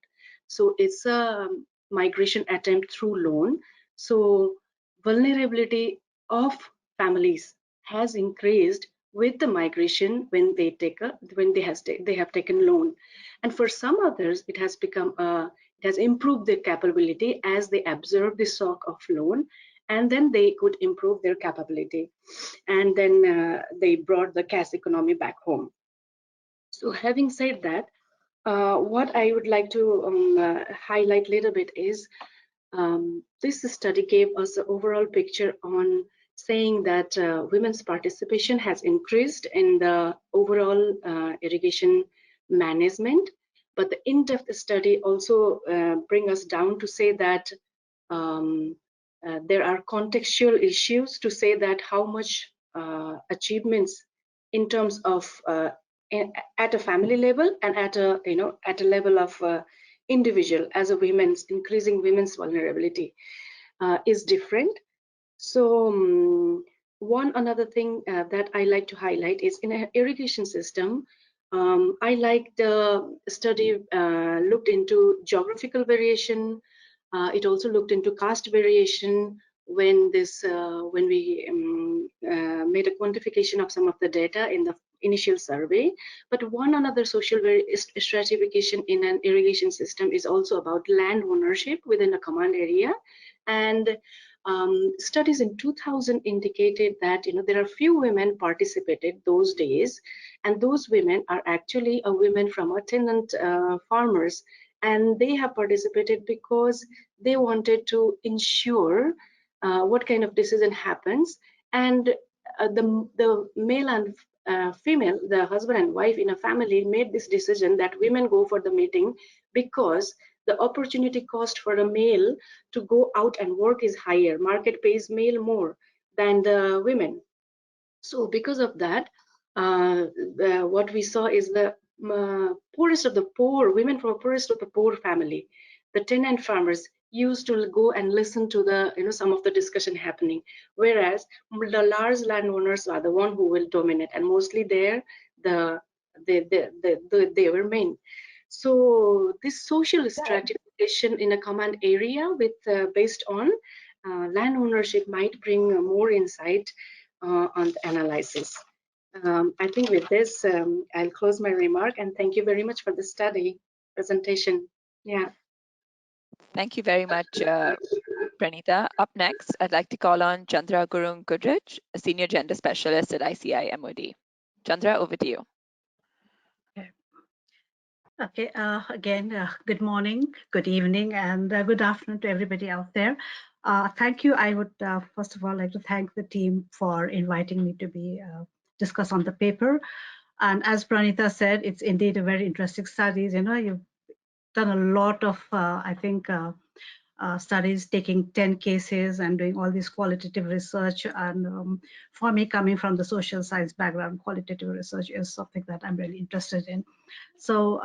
So it's a migration attempt through loan. So vulnerability of families has increased with the migration when they have taken loan, and for some others it has become it has improved their capability as they absorb the shock of loan, and then they could improve their capability, and then they brought the cash economy back home. So having said that, what I would like to highlight a little bit is this study gave us an overall picture on saying that women's participation has increased in the overall irrigation management, but the in-depth study also bring us down to say that um, there are contextual issues to say that how much achievements in terms of at a family level and at a at a level of individual as a women's increasing women's vulnerability is different. So one another thing that I like to highlight is in an irrigation system. I like the study looked into geographical variation. It also looked into caste variation when we made a quantification of some of the data in the initial survey. But one another social stratification in an irrigation system is also about land ownership within a command area, and studies in 2000 indicated that there are few women participated those days, and those women are actually a women from a tenant farmers, and they have participated because they wanted to ensure what kind of decision happens, and the male and female, the husband and wife in a family, made this decision that women go for the meeting because the opportunity cost for a male to go out and work is higher. Market pays male more than the women. So because of that, what we saw is the poorest of the poor, women from poorest of the poor family, the tenant farmers used to go and listen to the some of the discussion happening, whereas the large landowners are the one who will dominate, and mostly there they were men. So this social stratification in a command area with based on land ownership might bring more insight on the analysis. I think with this, I'll close my remark, and thank you very much for the study presentation. Yeah. Thank you very much, Pranita. Up next, I'd like to call on Chandra Gurung Goodrich, a Senior Gender Specialist at ICI MOD. Chandra, over to you. Okay, again, good morning, good evening, and good afternoon to everybody out there. Thank you. I would first of all like to thank the team for inviting me to be discuss on the paper. And as Pranita said, it's indeed a very interesting studies. You've done a lot of, I think, studies taking 10 cases and doing all this qualitative research. And for me, coming from the social science background, qualitative research is something that I'm really interested in. So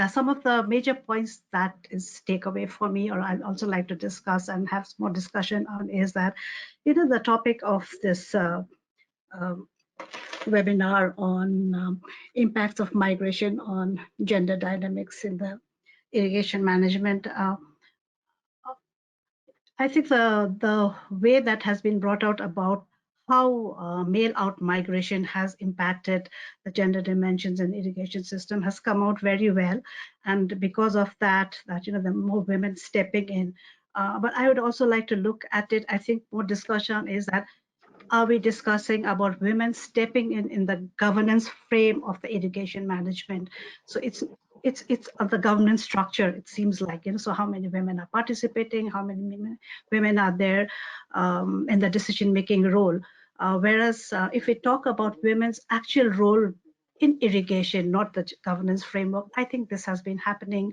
some of the major points that is takeaway for me, or I'd also like to discuss and have more discussion on, is that the topic of this webinar on impacts of migration on gender dynamics in the irrigation management. I think the way that has been brought out about how male out migration has impacted the gender dimensions in irrigation system has come out very well, and because of that, the more women stepping in. But I would also like to look at it. I think more discussion is that, are we discussing about women stepping in the governance frame of the irrigation management? So it's of the governance structure, it seems like, so how many women are participating, how many women are there in the decision making role. Whereas if we talk about women's actual role in irrigation, not the governance framework, I think this has been happening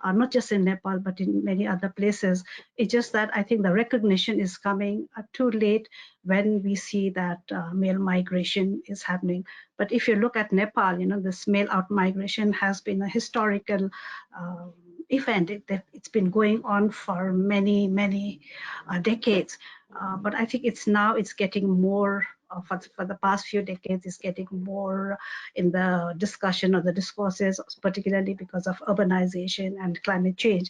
not just in Nepal but in many other places. It's just that I think the recognition is coming too late when we see that male migration is happening. But if you look at Nepal, this male out migration has been a historical event. It's been going on for many decades. But I think it's getting more, for the past few decades, it's getting more in the discussion or the discourses, particularly because of urbanization and climate change.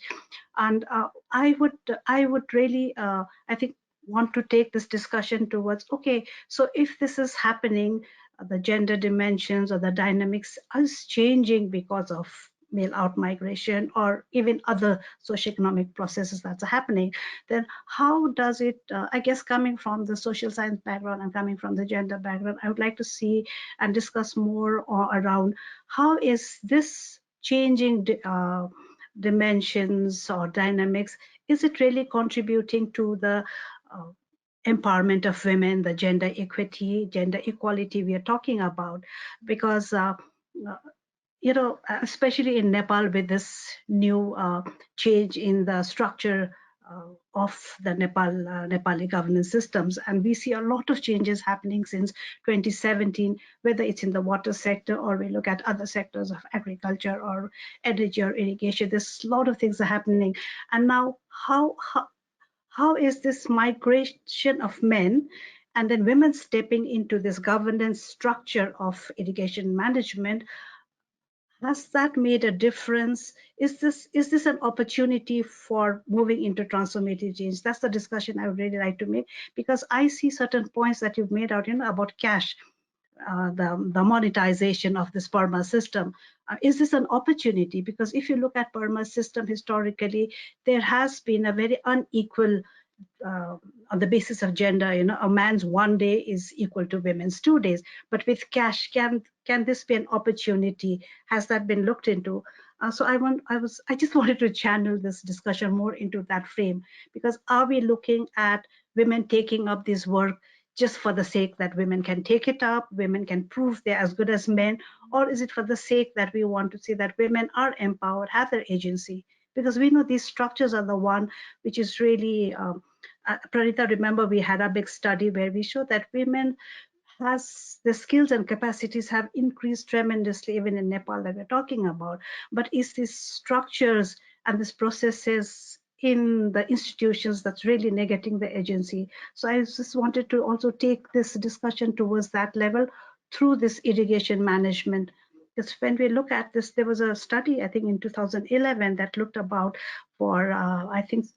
And I would really, I think, want to take this discussion towards, okay, so if this is happening, the gender dimensions or the dynamics is changing because of male out migration or even other socioeconomic processes that's happening, then how does it, I guess, coming from the social science background and coming from the gender background, I would like to see and discuss more around how is this changing dimensions or dynamics, is it really contributing to the uh, empowerment of women, the gender equity, gender equality we are talking about? Because especially in Nepal, with this new change in the structure of the Nepali governance systems, and we see a lot of changes happening since 2017, whether it's in the water sector or we look at other sectors of agriculture or energy or irrigation. There's a lot of things are happening, and now how is this migration of men and then women stepping into this governance structure of irrigation management, has that made a difference? Is this an opportunity for moving into transformative change? That's the discussion I would really like to make, because I see certain points that you've made out, about cash, the monetization of this PERMA system. Is this an opportunity? Because if you look at PERMA system historically, there has been a very unequal on the basis of gender. A man's 1 day is equal to women's 2 days. But with cash, can this be an opportunity? Has that been looked into? So I just wanted to channel this discussion more into that frame, because are we looking at women taking up this work just for the sake that women can take it up, women can prove they're as good as men, or is it for the sake that we want to see that women are empowered, have their agency? Because we know these structures are the one which is really Pranita, remember we had a big study where we showed that women has the skills and capacities have increased tremendously even in Nepal that we're talking about. But is these structures and these processes in the institutions that's really negating the agency? So I just wanted to also take this discussion towards that level through this irrigation management. Because when we look at this, there was a study, I think in 2011, that looked about for, I think,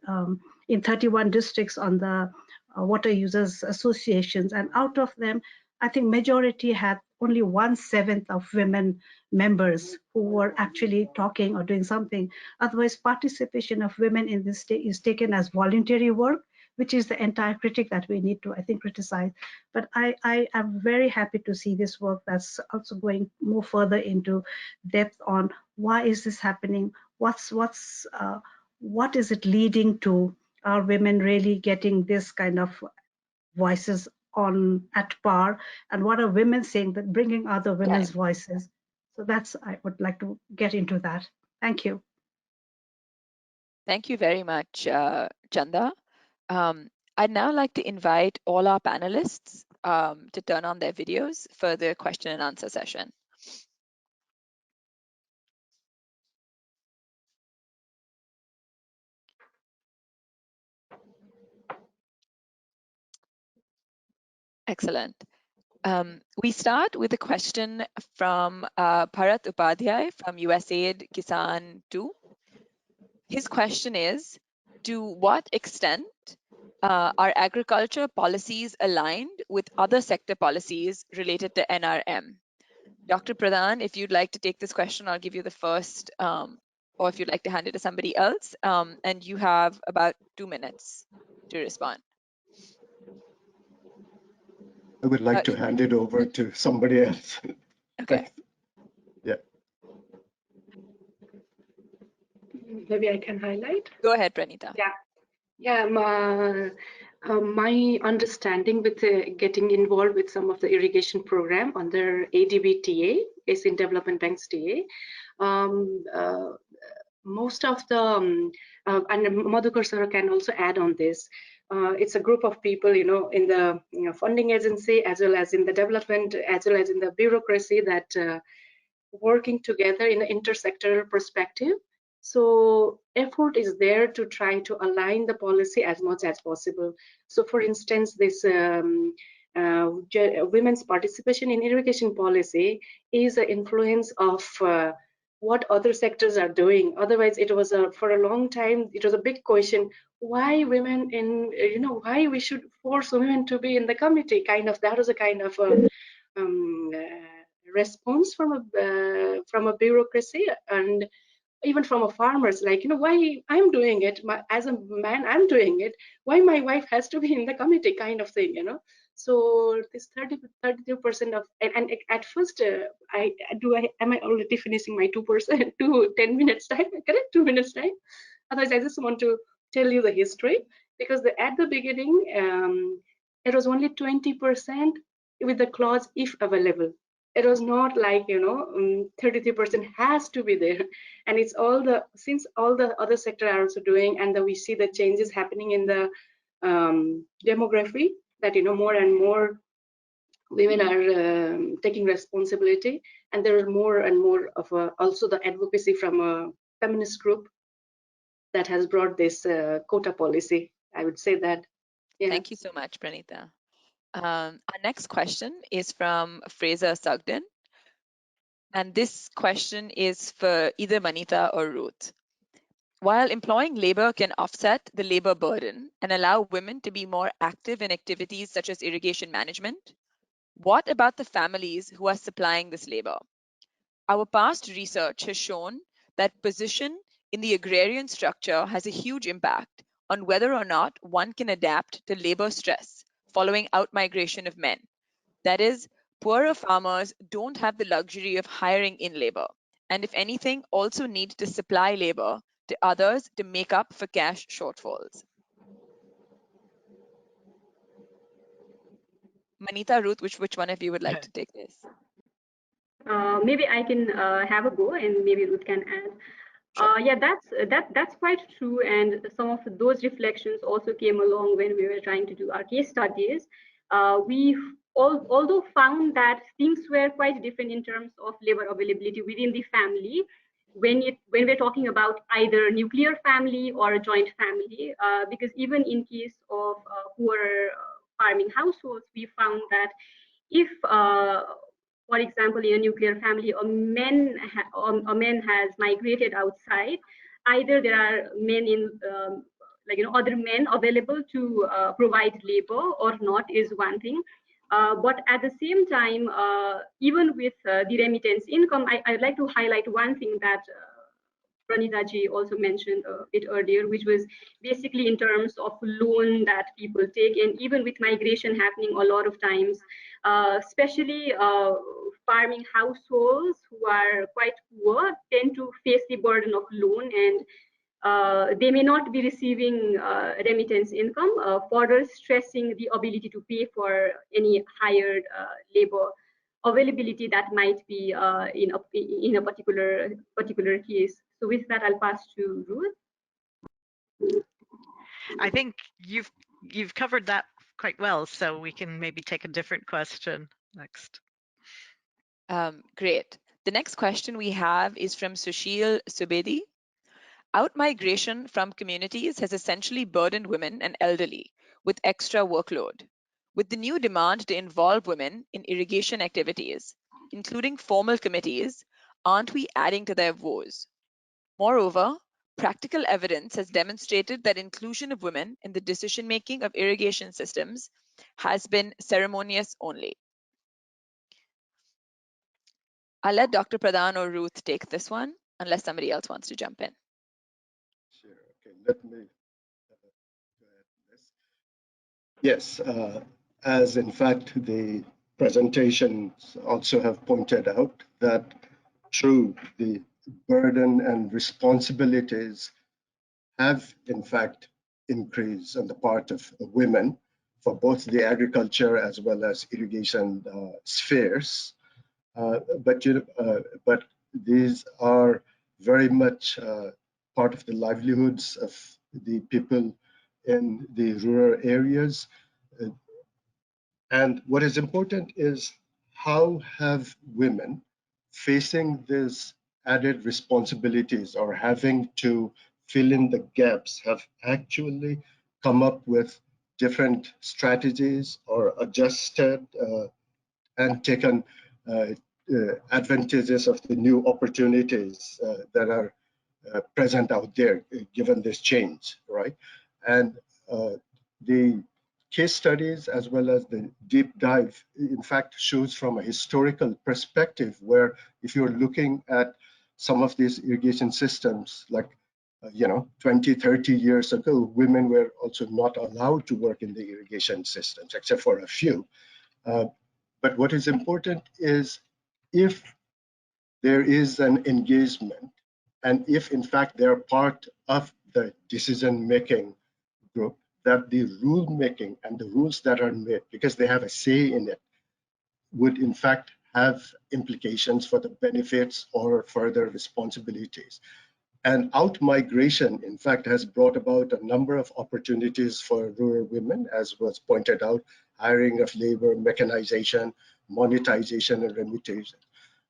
in 31 districts on the water users associations, and out of them, I think majority had only 1/7 of women members who were actually talking or doing something. Otherwise, participation of women in this state is taken as voluntary work, which is the entire critique that we need to, I think, criticize. But I am very happy to see this work that's also going more further into depth on why is this happening, what is it leading to? Are women really getting this kind of voices on at par, and what are women saying, that bringing other women's Time. voices? So that's, I would like to get into that. Thank you. Thank you very much, Chanda. I'd now like to invite all our panelists to turn on their videos for the question and answer session. Excellent. We start with a question from Bharat Upadhyay from USAID Kisan 2. His question is, to what extent Are agriculture policies aligned with other sector policies related to NRM? Dr. Pradhan, if you'd like to take this question, I'll give you the first, or if you'd like to hand it to somebody else, and you have about 2 minutes to respond. I would like to hand it over to somebody else. Okay. Maybe I can highlight. Go ahead, Pranita. Yeah, my understanding with getting involved with some of the irrigation program under ADB-TA, Asian Development Bank's TA, most of the, and Madhukar sir can also add on this, it's a group of people, in the funding agency, as well as in the development, as well as in the bureaucracy, that working together in an intersectoral perspective. So effort is there to try to align the policy as much as possible. So for instance, this women's participation in irrigation policy is an influence of what other sectors are doing. Otherwise, it was for a long time, it was a big question, why women in, why we should force women to be in the committee, kind of, that was a kind of response from a bureaucracy, and even from a farmers, like, why I'm doing it, as a man I'm doing it, why my wife has to be in the committee, kind of thing. So this 32% of, and at first am I already finishing my 2% to 10 minutes time, correct? 2 minutes time. Otherwise, I just want to tell you the history, because at the beginning, it was only 20% with the clause if available. It was not like 33% has to be there, and it's since all the other sector are also doing, and we see the changes happening in the demography, that more and more women are taking responsibility, and there are more and more of also the advocacy from a feminist group that has brought this quota policy. I would say that. Yeah. Thank you so much, Pranita. Our next question is from Fraser Sugden. And this question is for either Manita or Ruth. While employing labor can offset the labor burden and allow women to be more active in activities such as irrigation management, what about the families who are supplying this labor? Our past research has shown that position in the agrarian structure has a huge impact on whether or not one can adapt to labor stress following outmigration of men. That is, poorer farmers don't have the luxury of hiring in labor, and if anything, also need to supply labor to others to make up for cash shortfalls. Manita, Ruth, which one of you would like to take this? Maybe I can have a go, and maybe Ruth can add. Sure. Yeah, that's quite true, and some of those reflections also came along when we were trying to do our case studies. We although found that things were quite different in terms of labor availability within the family when we're talking about either nuclear family or a joint family, because even in case of poorer farming households, we found that if for example, in a nuclear family, a man has migrated outside, either there are men in other men available to provide labor or not is one thing. But at the same time, even with the remittance income, I'd like to highlight one thing that Pranita ji also mentioned it earlier, which was basically in terms of loan that people take, and even with migration happening a lot of times, especially farming households who are quite poor tend to face the burden of loan, and they may not be receiving remittance income, further stressing the ability to pay for any hired labor availability that might be in a particular case. So with that, I'll pass to Ruth. I think you've covered that quite well, so we can maybe take a different question next. Great. The next question we have is from Sushil Subedi. Outmigration from communities has essentially burdened women and elderly with extra workload. With the new demand to involve women in irrigation activities, including formal committees, aren't we adding to their woes? Moreover, practical evidence has demonstrated that inclusion of women in the decision-making of irrigation systems has been ceremonious only. I'll let Dr. Pradhan or Ruth take this one, unless somebody else wants to jump in. Sure. Okay, let me go ahead with this. Yes, as in fact the presentations also have pointed out that true, the burden and responsibilities have in fact increased on the part of women for both the agriculture as well as irrigation spheres. But these are very much part of the livelihoods of the people in the rural areas. Uh, and what is important is how have women facing these added responsibilities or having to fill in the gaps have actually come up with different strategies or adjusted and taken advantages of the new opportunities that are present out there, given this change, right? And the case studies as well as the deep dive, in fact, shows from a historical perspective where if you're looking at some of these irrigation systems, like 20, 30 years ago, women were also not allowed to work in the irrigation systems, except for a few. But what is important is if there is an engagement, and if in fact they're part of the decision-making group, that the rule making and the rules that are made, because they have a say in it, would in fact have implications for the benefits or further responsibilities. And out-migration, in fact, has brought about a number of opportunities for rural women, as was pointed out, hiring of labor, mechanization, monetization, and remuneration.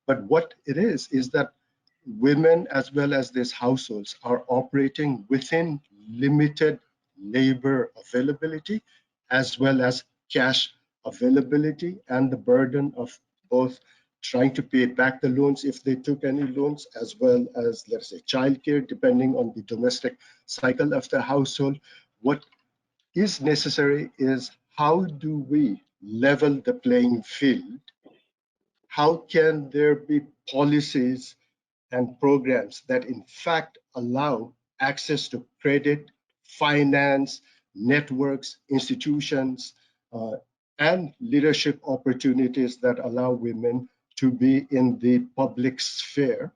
But what it is that women as well as these households are operating within limited labor availability as well as cash availability and the burden of both trying to pay back the loans if they took any loans, as well as, let's say, childcare, depending on the domestic cycle of the household. What is necessary is how do we level the playing field? How can there be policies and programs that in fact allow access to credit, finance, networks, institutions, uh, and leadership opportunities that allow women to be in the public sphere?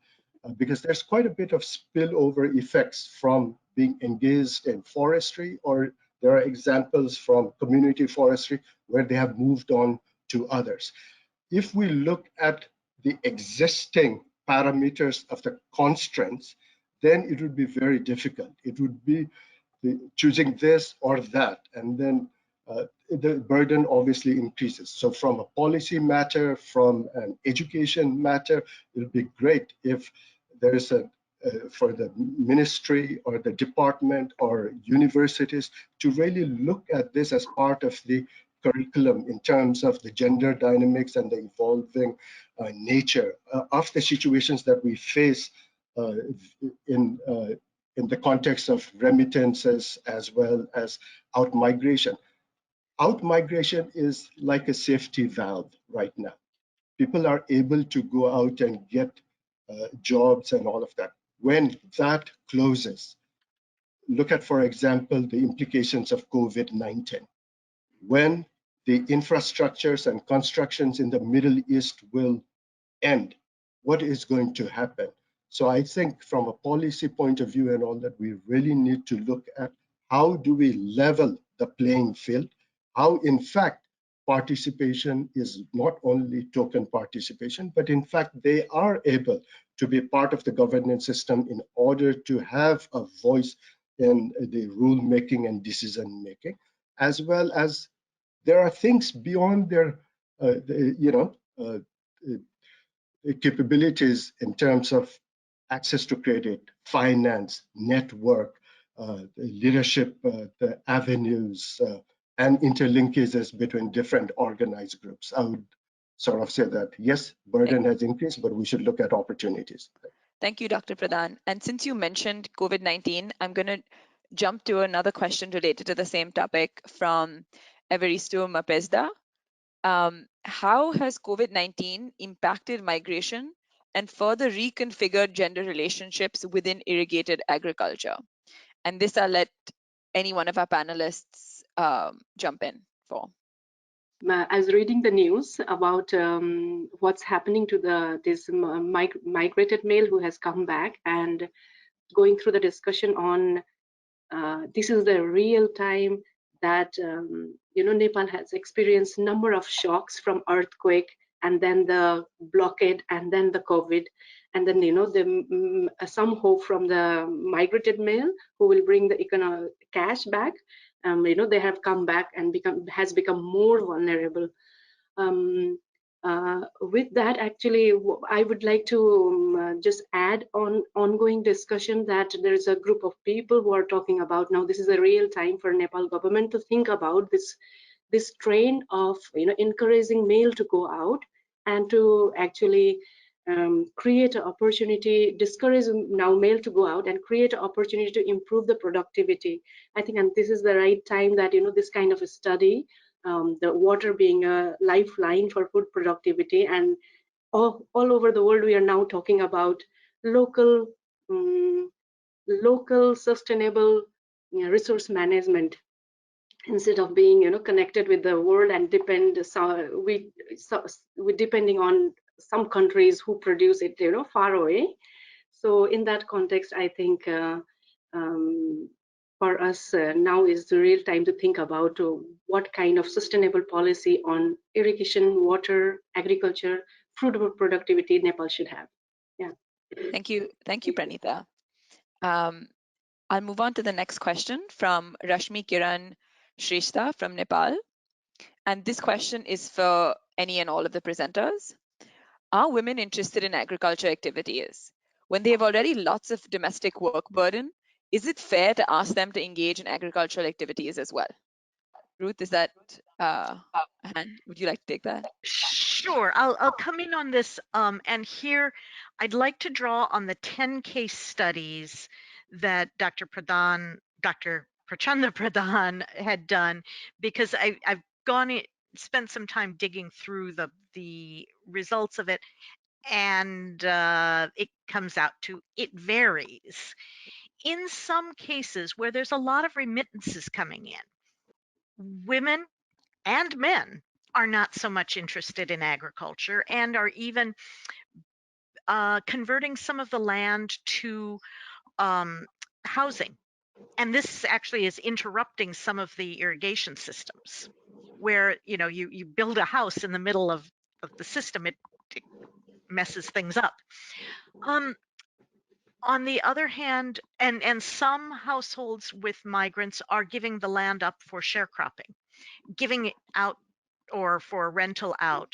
Because there's quite a bit of spillover effects from being engaged in forestry, or there are examples from community forestry where they have moved on to others. If we look at the existing parameters of the constraints, then it would be very difficult. It would be choosing this or that, and then the burden obviously increases. So from a policy matter, from an education matter, it would be great if there is a for the ministry or the department or universities to really look at this as part of the curriculum in terms of the gender dynamics and the evolving nature of the situations that we face uh, in in the context of remittances as well as out-migration. Out-migration is like a safety valve right now. People are able to go out and get jobs and all of that. When that closes, look at, for example, the implications of COVID-19. When the infrastructures and constructions in the Middle East will end, what is going to happen? So I think from a policy point of view and all that, we really need to look at how do we level the playing field, how in fact participation is not only token participation, but in fact they are able to be part of the governance system in order to have a voice in the rule making and decision making, as well as there are things beyond their capabilities in terms of access to credit, finance, network, leadership, the avenues, and interlinkages between different organized groups. I would sort of say that, yes, burden has increased, but we should look at opportunities. Thank you, Dr. Pradhan. And since you mentioned COVID-19, I'm going to jump to another question related to the same topic from Evaristo Mapezda. How has COVID-19 impacted migration and further reconfigured gender relationships within irrigated agriculture? And this I'll let any one of our panelists jump in for. I was reading the news about what's happening to this migrated male who has come back, and going through the discussion on this is the real time that Nepal has experienced number of shocks from earthquake, and then the blockade, and then the COVID, and then some hope from the migrated male who will bring the economic cash back. They have come back and become more vulnerable. With that, actually, I would like to just add on ongoing discussion that there is a group of people who are talking about now. This is a real time for Nepal government to think about this trend of encouraging male to go out and to actually create an opportunity, discourage now male to go out and create an opportunity to improve the productivity. I think, and this is the right time that this kind of a study, the water being a lifeline for food productivity, and all over the world we are now talking about local local sustainable resource management, instead of being connected with the world and we depending on some countries who produce it far away. So in that context, I think for us now is the real time to think about what kind of sustainable policy on irrigation, water, agriculture, food productivity Nepal should have. Yeah. Thank you, Pranita. I'll move on to the next question from Rashmi Kiran Shrestha from Nepal. And this question is for any and all of the presenters. Are women interested in agriculture activities? When they have already lots of domestic work burden, is it fair to ask them to engage in agricultural activities as well? Ruth, is that a hand? Would you like to take that? Sure, I'll come in on this, and here I'd like to draw on the 10 case studies that Dr. Prachanda Pradhan had done, because I've spent some time digging through the results of it, and it comes out to it varies. In some cases where there's a lot of remittances coming in, women and men are not so much interested in agriculture and are even converting some of the land to housing. And this actually is interrupting some of the irrigation systems, where you build a house in the middle of the system, it messes things up. On the other hand, and some households with migrants are giving the land up for sharecropping, giving it out or for rental out,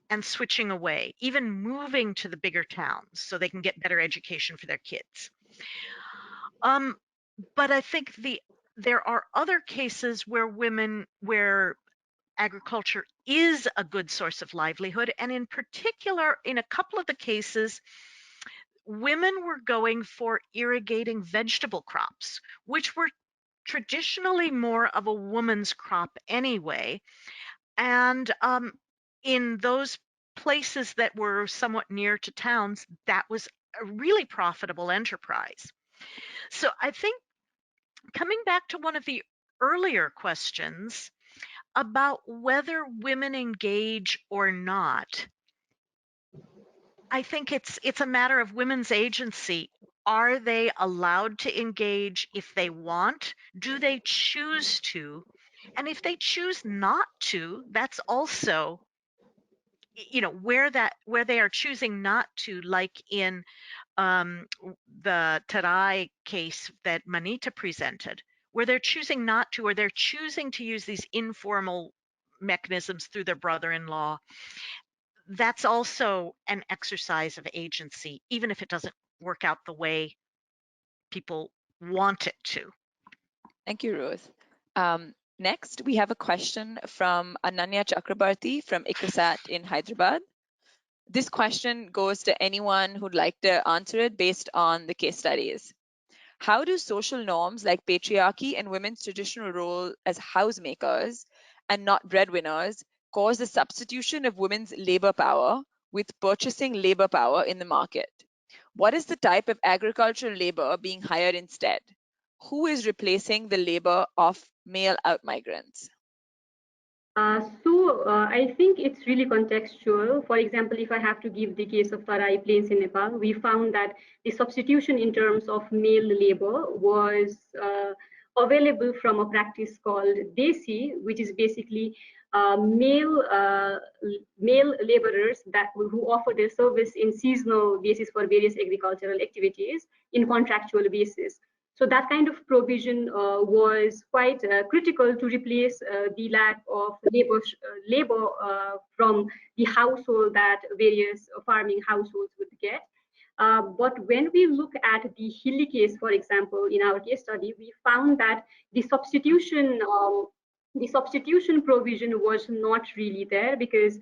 and switching away, even moving to the bigger towns so they can get better education for their kids. But I think there are other cases where agriculture is a good source of livelihood, and in particular, in a couple of the cases, women were going for irrigating vegetable crops, which were traditionally more of a woman's crop anyway. And in those places that were somewhat near to towns, that was a really profitable enterprise. So I think, coming back to one of the earlier questions about whether women engage or not, I think it's a matter of women's agency. Are they allowed to engage if they want? Do they choose to? And if they choose not to, that's also where they are choosing not to, like in the Tarai case that Manita presented, where they're choosing not to, or they're choosing to use these informal mechanisms through their brother-in-law. That's also an exercise of agency, even if it doesn't work out the way people want it to. Thank you, Ruth. Next, we have a question from Ananya Chakrabarti from ICOSAT in Hyderabad. This question goes to anyone who'd like to answer it based on the case studies. How do social norms like patriarchy and women's traditional role as housemakers and not breadwinners cause the substitution of women's labor power with purchasing labor power in the market? What is the type of agricultural labor being hired instead? Who is replacing the labor of male outmigrants? I think it's really contextual. For example, if I have to give the case of Tarai Plains in Nepal, we found that the substitution in terms of male labor was available from a practice called desi, which is basically male laborers that who offer their service in seasonal basis for various agricultural activities in contractual basis. So that kind of provision was quite critical to replace the lack of labor from the household that various farming households would get. But when we look at the hilly case, for example, in our case study, we found that the substitution provision was not really there because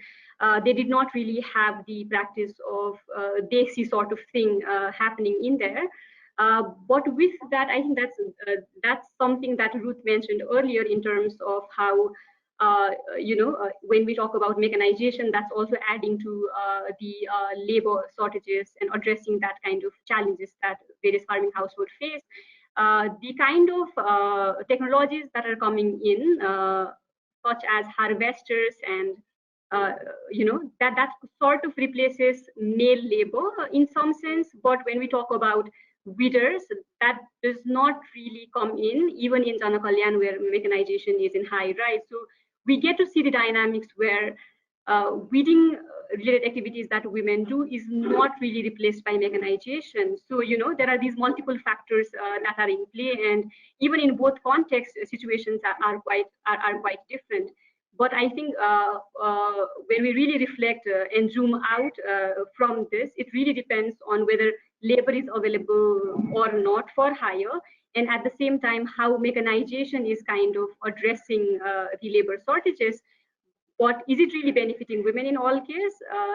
they did not really have the practice of desi sort of thing happening in there. But with that, I think that's something that Ruth mentioned earlier in terms of how when we talk about mechanization, that's also adding to the labor shortages and addressing that kind of challenges that various farming households face. The kind of technologies that are coming in, such as harvesters and that sort of replaces male labor in some sense. But when we talk about weeders, that does not really come in, even in Janakalyan where mechanization is in high rise. So we get to see the dynamics where weeding related activities that women do is not really replaced by mechanization. So there are these multiple factors that are in play, and even in both contexts, situations are quite different. But I think when we really reflect and zoom out from this, it really depends on whether labor is available or not for hire, and at the same time how mechanization is kind of addressing the labor shortages. But is it really benefiting women in all cases?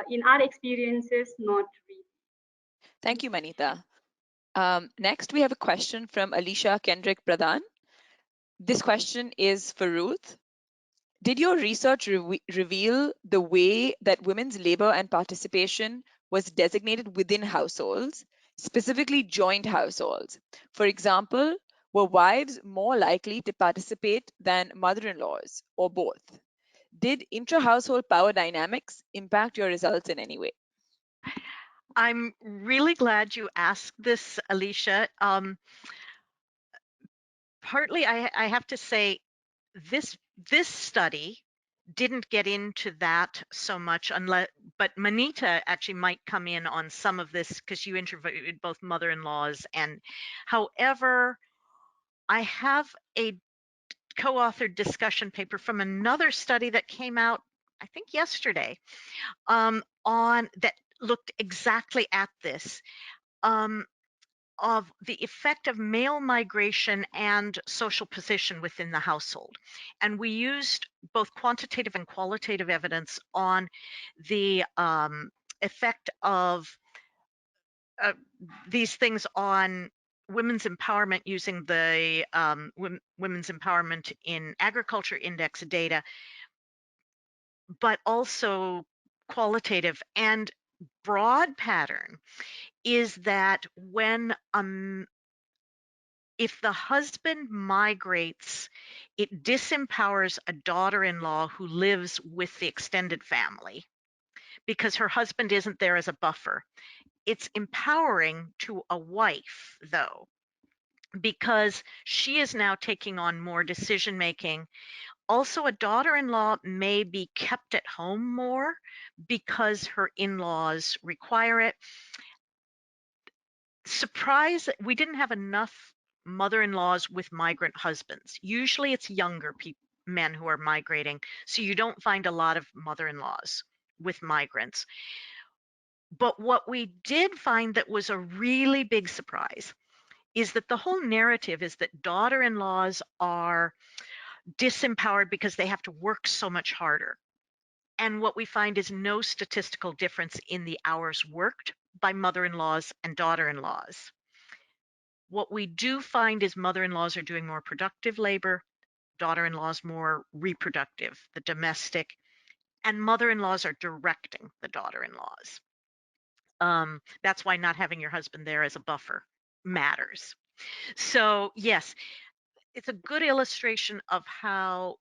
In our experiences, not really. Thank you, Manita. Next, we have a question from Alicia Kendrick Pradhan. This question is for Ruth. Did your research reveal the way that women's labor and participation was designated within households, specifically joint households? For example, were wives more likely to participate than mother-in-laws, or both? Did intra-household power dynamics impact your results in any way? I'm really glad you asked this, Alicia. Partly, I have to say, this study didn't get into that so much, but Manita actually might come in on some of this because you interviewed both mother-in-laws. And however, I have a co-authored discussion paper from another study that came out, I think yesterday, on that looked exactly at this. Of the effect of male migration and social position within the household. And we used both quantitative and qualitative evidence on the effect of these things on women's empowerment using the Women's Empowerment in Agriculture Index data, but also qualitative. And broad pattern is that when if the husband migrates, it disempowers a daughter-in-law who lives with the extended family because her husband isn't there as a buffer. It's empowering to a wife, though, because she is now taking on more decision making. Also, a daughter-in-law may be kept at home more because her in-laws require it. Surprise, we didn't have enough mother-in-laws with migrant husbands. Usually it's younger men who are migrating, so you don't find a lot of mother-in-laws with migrants. But what we did find that was a really big surprise is that the whole narrative is that daughter-in-laws are disempowered because they have to work so much harder. And what we find is no statistical difference in the hours worked by mother-in-laws and daughter-in-laws. What we do find is mother-in-laws are doing more productive labor, daughter-in-laws more reproductive, the domestic, and mother-in-laws are directing the daughter-in-laws. That's why not having your husband there as a buffer matters. So yes, it's a good illustration of how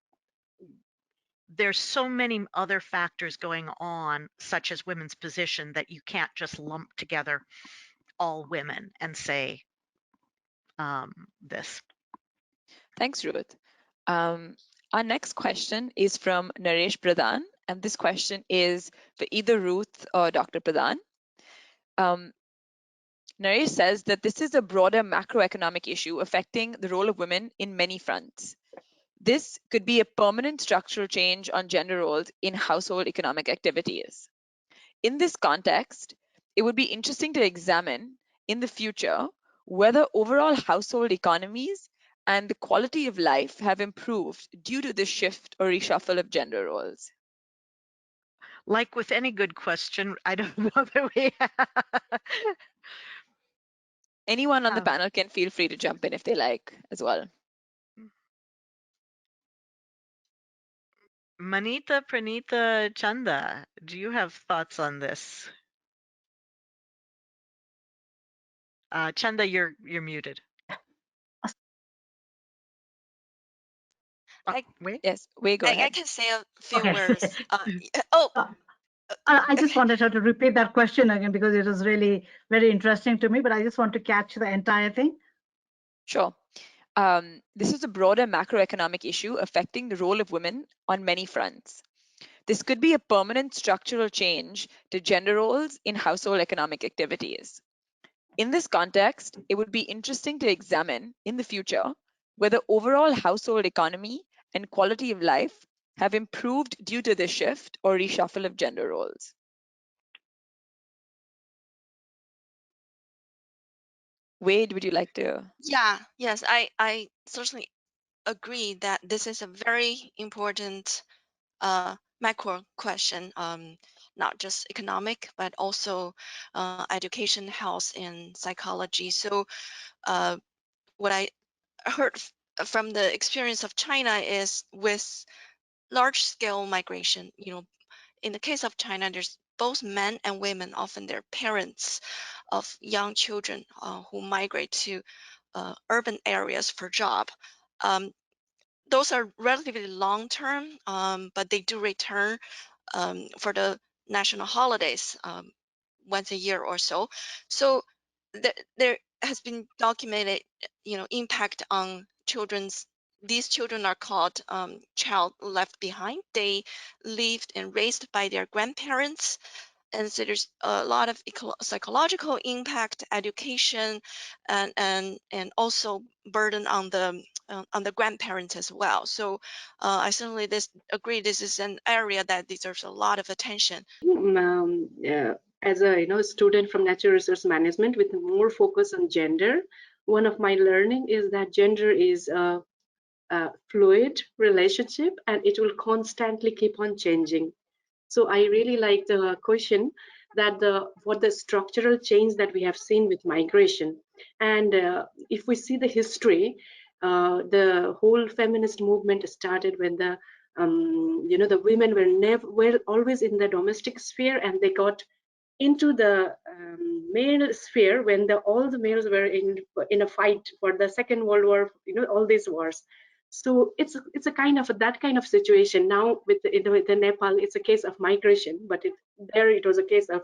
there's so many other factors going on, such as women's position, that you can't just lump together all women and say this. Thanks, Ruth. Our next question is from Naresh Pradhan, and this question is for either Ruth or Dr. Pradhan. Naresh says that this is a broader macroeconomic issue affecting the role of women in many fronts. This could be a permanent structural change on gender roles in household economic activities. In this context, it would be interesting to examine in the future whether overall household economies and the quality of life have improved due to this shift or reshuffle of gender roles. Like with any good question, I don't know that we Anyone on the panel can feel free to jump in if they like as well. Manita, Pranita, Chanda, do you have thoughts on this? Chanda, you're muted. Wait. Yes, Wei, go ahead. I can say a few Okay. words. I just Okay. wanted her to repeat that question again because it was really very interesting to me, but I just want to catch the entire thing. Sure. This is a broader macroeconomic issue affecting the role of women on many fronts. This could be a permanent structural change to gender roles in household economic activities. In this context, it would be interesting to examine in the future whether overall household economy and quality of life have improved due to this shift or reshuffle of gender roles. Wade, would you like to? Yes, I certainly agree that this is a very important macro question, not just economic, but also education, health, and psychology. So what I heard from the experience of China is with large scale migration, in the case of China, there's both men and women, often they're parents of young children who migrate to urban areas for job. Um, those are relatively long term, but they do return for the national holidays once a year or so. So there has been documented, impact on children's. These children are called child left behind. They lived and raised by their grandparents, and so there's a lot of psychological impact, education, and also burden on the grandparents as well. So I certainly agree this is an area that deserves a lot of attention. As a student from natural resource management with more focus on gender, one of my learning is that gender is a fluid relationship and it will constantly keep on changing. So I really like the question that what the structural change that we have seen with migration. And if we see the history, the whole feminist movement started when the women were always in the domestic sphere, and they got into the male sphere when all the males were in a fight for the Second World War, all these wars. So it's a kind of that kind of situation now with the Nepal. It's a case of migration, but there it was a case of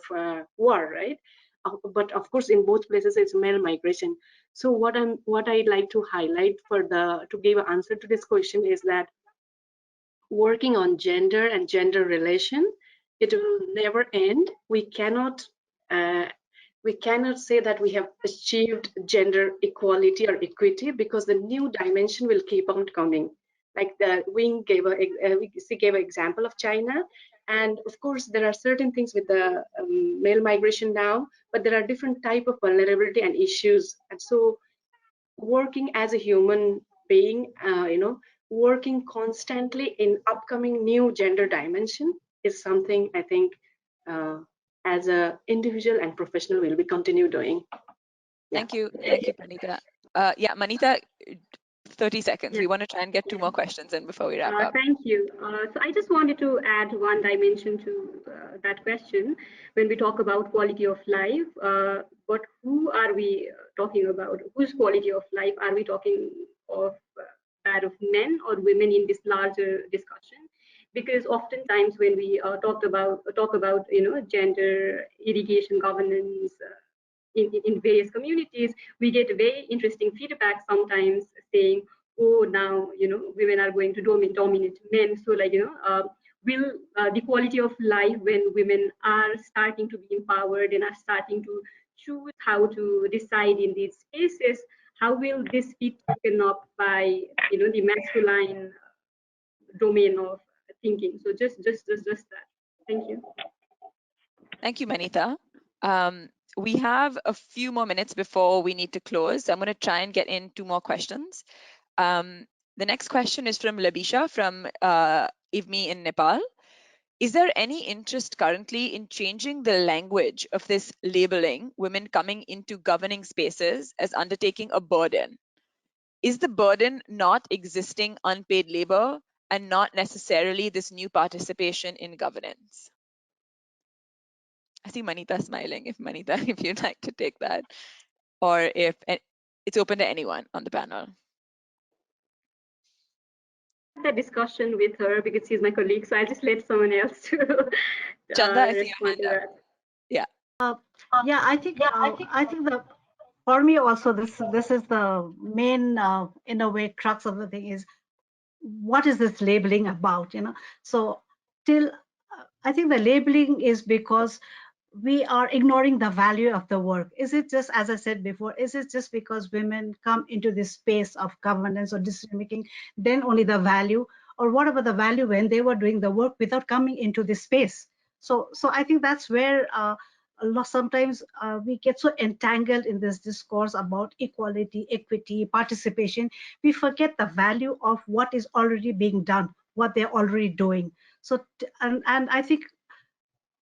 war, right? But of course, in both places, it's male migration. So what I'd like to highlight to give an answer to this question is that working on gender and gender relation, it will never end. We cannot say that we have achieved gender equality or equity, because the new dimension will keep on coming. Like we gave an example of China, and of course there are certain things with the male migration now, but there are different type of vulnerability and issues. And so working as a human being, working constantly in upcoming new gender dimension, is something I think as an individual and professional will be continue doing. Yeah. Thank you, Pranita. Yeah, Manita, 30 seconds. Yeah. We want to try and get two more questions in before we wrap up. Thank you. So I just wanted to add one dimension to that question. When we talk about quality of life, but who are we talking about? Whose quality of life are we talking of? That of men or women in this larger discussion? Because oftentimes when we talk about gender, irrigation governance. In various communities, we get very interesting feedback sometimes saying, oh, now women are going to dominate men. So will the quality of life when women are starting to be empowered and are starting to choose how to decide in these spaces, how will this be taken up by the masculine domain of thinking? So just that. Thank you. Thank you, Manita. We have a few more minutes before we need to close. I'm going to try and get in two more questions. The next question is from Labisha from IVMI in Nepal. Is there any interest currently in changing the language of this labeling women coming into governing spaces as undertaking a burden? Is the burden not existing unpaid labor and not necessarily this new participation in governance? I see Manita smiling. If Manita, if you'd like to take that, or if it's open to anyone on the panel. That discussion with her because she's my colleague, so I just let someone else to Chanda, I see your respond hand to up. that. Yeah. Yeah, I think the for me also this is the main in a way crux of the thing is what is this labeling about, so till I think the labeling is because we are ignoring the value of the work. Is it just, as I said before, is it just because women come into this space of governance or decision making, then only the value, or whatever the value when they were doing the work without coming into this space? So I think that's where sometimes we get so entangled in this discourse about equality, equity, participation. We forget the value of what is already being done, what they're already doing. So and I think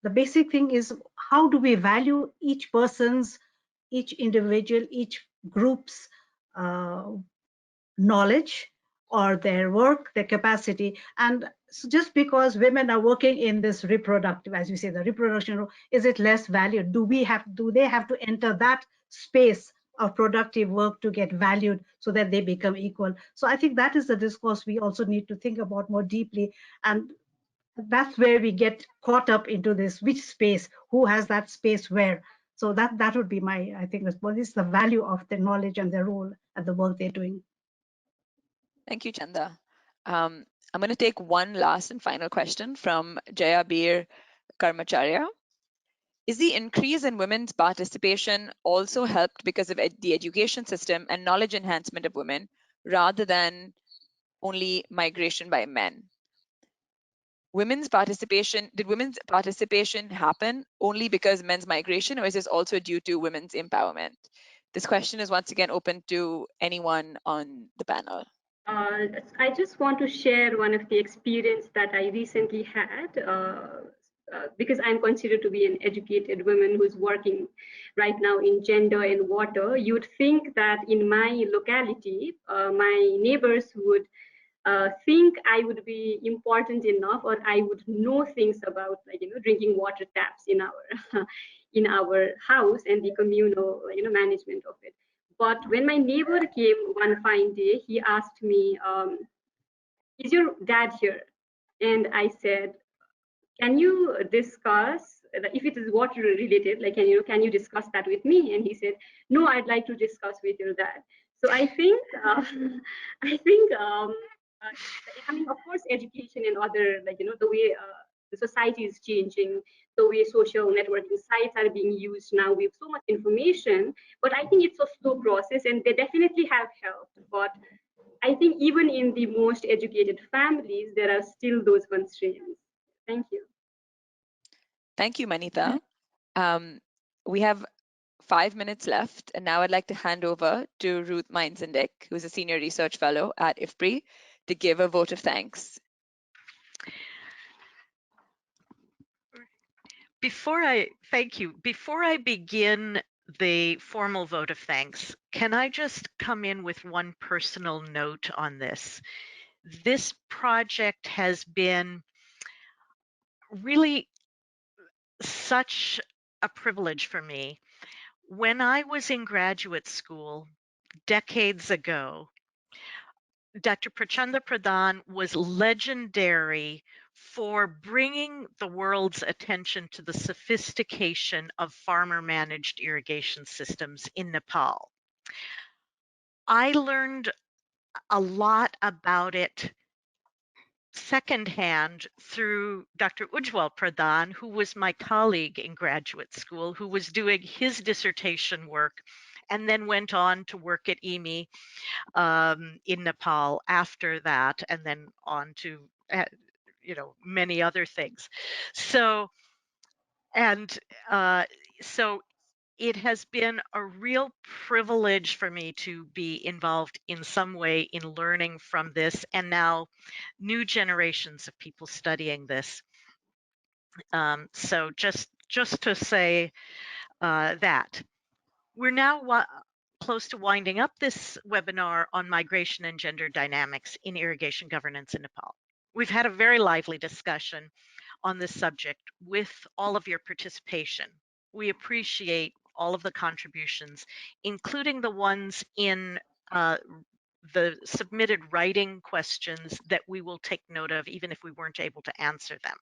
the basic thing is, how do we value each person's, each individual, each group's knowledge or their work, their capacity? And so just because women are working in this reproductive, as you say, the reproduction role, is it less valued? Do they have to enter that space of productive work to get valued so that they become equal? So I think that is the discourse we also need to think about more deeply. And that's where we get caught up into this, which space, who has that space where. So that would be my, I think, response is the value of their knowledge and their role at the work they're doing. Thank you, Chanda. I'm going to take one last and final question from Jayabir Karmacharya. Is the increase in women's participation also helped because of the education system and knowledge enhancement of women rather than only migration by men? Did women's participation happen only because men's migration, or is this also due to women's empowerment? This question is once again open to anyone on the panel. I just want to share one of the experience that I recently had because I'm considered to be an educated woman who's working right now in gender and water. You'd think that in my locality, my neighbors would think I would be important enough, or I would know things about drinking water taps in our in our house and the communal management of it. But when my neighbor came one fine day, he asked me, "Is your dad here?" And I said, "Can you discuss if it is water related? Like, can you discuss that with me?" And he said, "No, I'd like to discuss with your dad." So I think I think I mean, of course, education and other the way the society is changing, the way social networking sites are being used now. We have so much information, but I think it's a slow process, and they definitely have helped. But I think even in the most educated families, there are still those constraints. Thank you. Thank you, Manita. We have 5 minutes left, and now I'd like to hand over to Ruth Meinzendick, who's a senior research fellow at IFPRI, to give a vote of thanks. Thank you. Before I begin the formal vote of thanks, can I just come in with one personal note on this? This project has been really such a privilege for me. When I was in graduate school decades ago, Dr. Prachanda Pradhan was legendary for bringing the world's attention to the sophistication of farmer-managed irrigation systems in Nepal. I learned a lot about it secondhand through Dr. Ujjwal Pradhan, who was my colleague in graduate school, who was doing his dissertation work and then went on to work at IMI in Nepal after that, and then on to many other things. So and so it has been a real privilege for me to be involved in some way in learning from this, and now new generations of people studying this. So just to say that. We're now close to winding up this webinar on migration and gender dynamics in irrigation governance in Nepal. We've had a very lively discussion on this subject with all of your participation. We appreciate all of the contributions, including the ones in the submitted writing questions that we will take note of, even if we weren't able to answer them.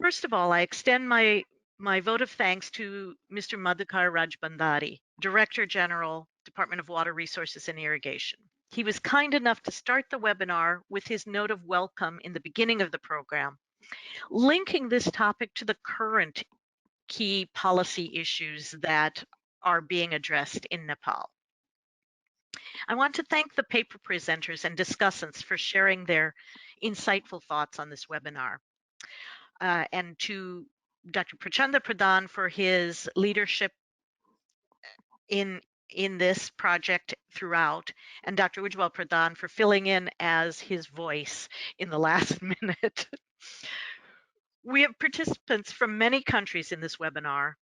First of all, I extend my vote of thanks to Mr. Madhukar Rajbandari, Director General, Department of Water Resources and Irrigation. He was kind enough to start the webinar with his note of welcome in the beginning of the program, linking this topic to the current key policy issues that are being addressed in Nepal. I want to thank the paper presenters and discussants for sharing their insightful thoughts on this webinar. And to Dr. Prachanda Pradhan for his leadership in this project throughout, and Dr. Ujjwal Pradhan for filling in as his voice in the last minute. We have participants from many countries in this webinar.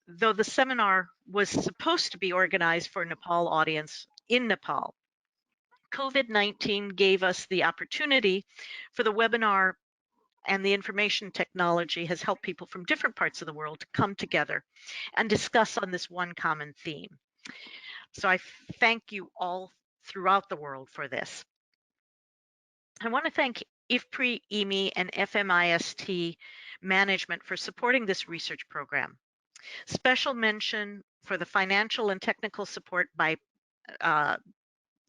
Though the seminar was supposed to be organized for Nepal audience in Nepal, COVID-19 gave us the opportunity for the webinar, and the information technology has helped people from different parts of the world to come together and discuss on this one common theme. So I thank you all throughout the world for this. I want to thank IFPRI, IMI, and FMIST management for supporting this research program. Special mention for the financial and technical support by the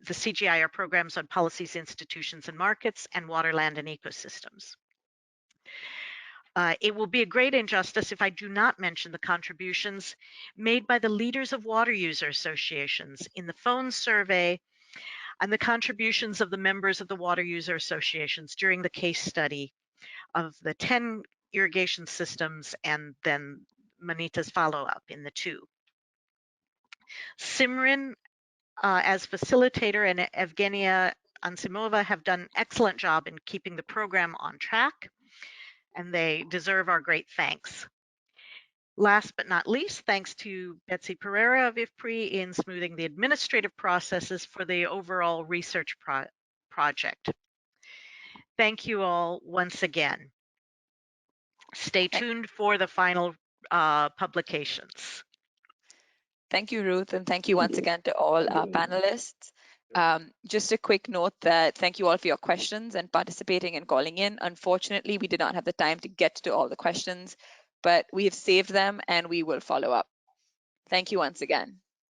CGIAR programs on policies, institutions, and markets, and water, land, and ecosystems. It will be a great injustice if I do not mention the contributions made by the leaders of water user associations in the phone survey and the contributions of the members of the water user associations during the case study of the 10 irrigation systems and then Manita's follow-up in the 2. Simran as facilitator and Evgenia Ansimova have done an excellent job in keeping the program on track, and they deserve our great thanks. Last but not least, thanks to Betsy Pereira of IFPRI in smoothing the administrative processes for the overall research project. Thank you all once again. Stay tuned for the final publications. Thank you, Ruth, and thank you once again to all our panelists. Just a quick note that thank you all for your questions and participating and calling in. Unfortunately, we did not have the time to get to all the questions, but we have saved them and we will follow up. Thank you once again.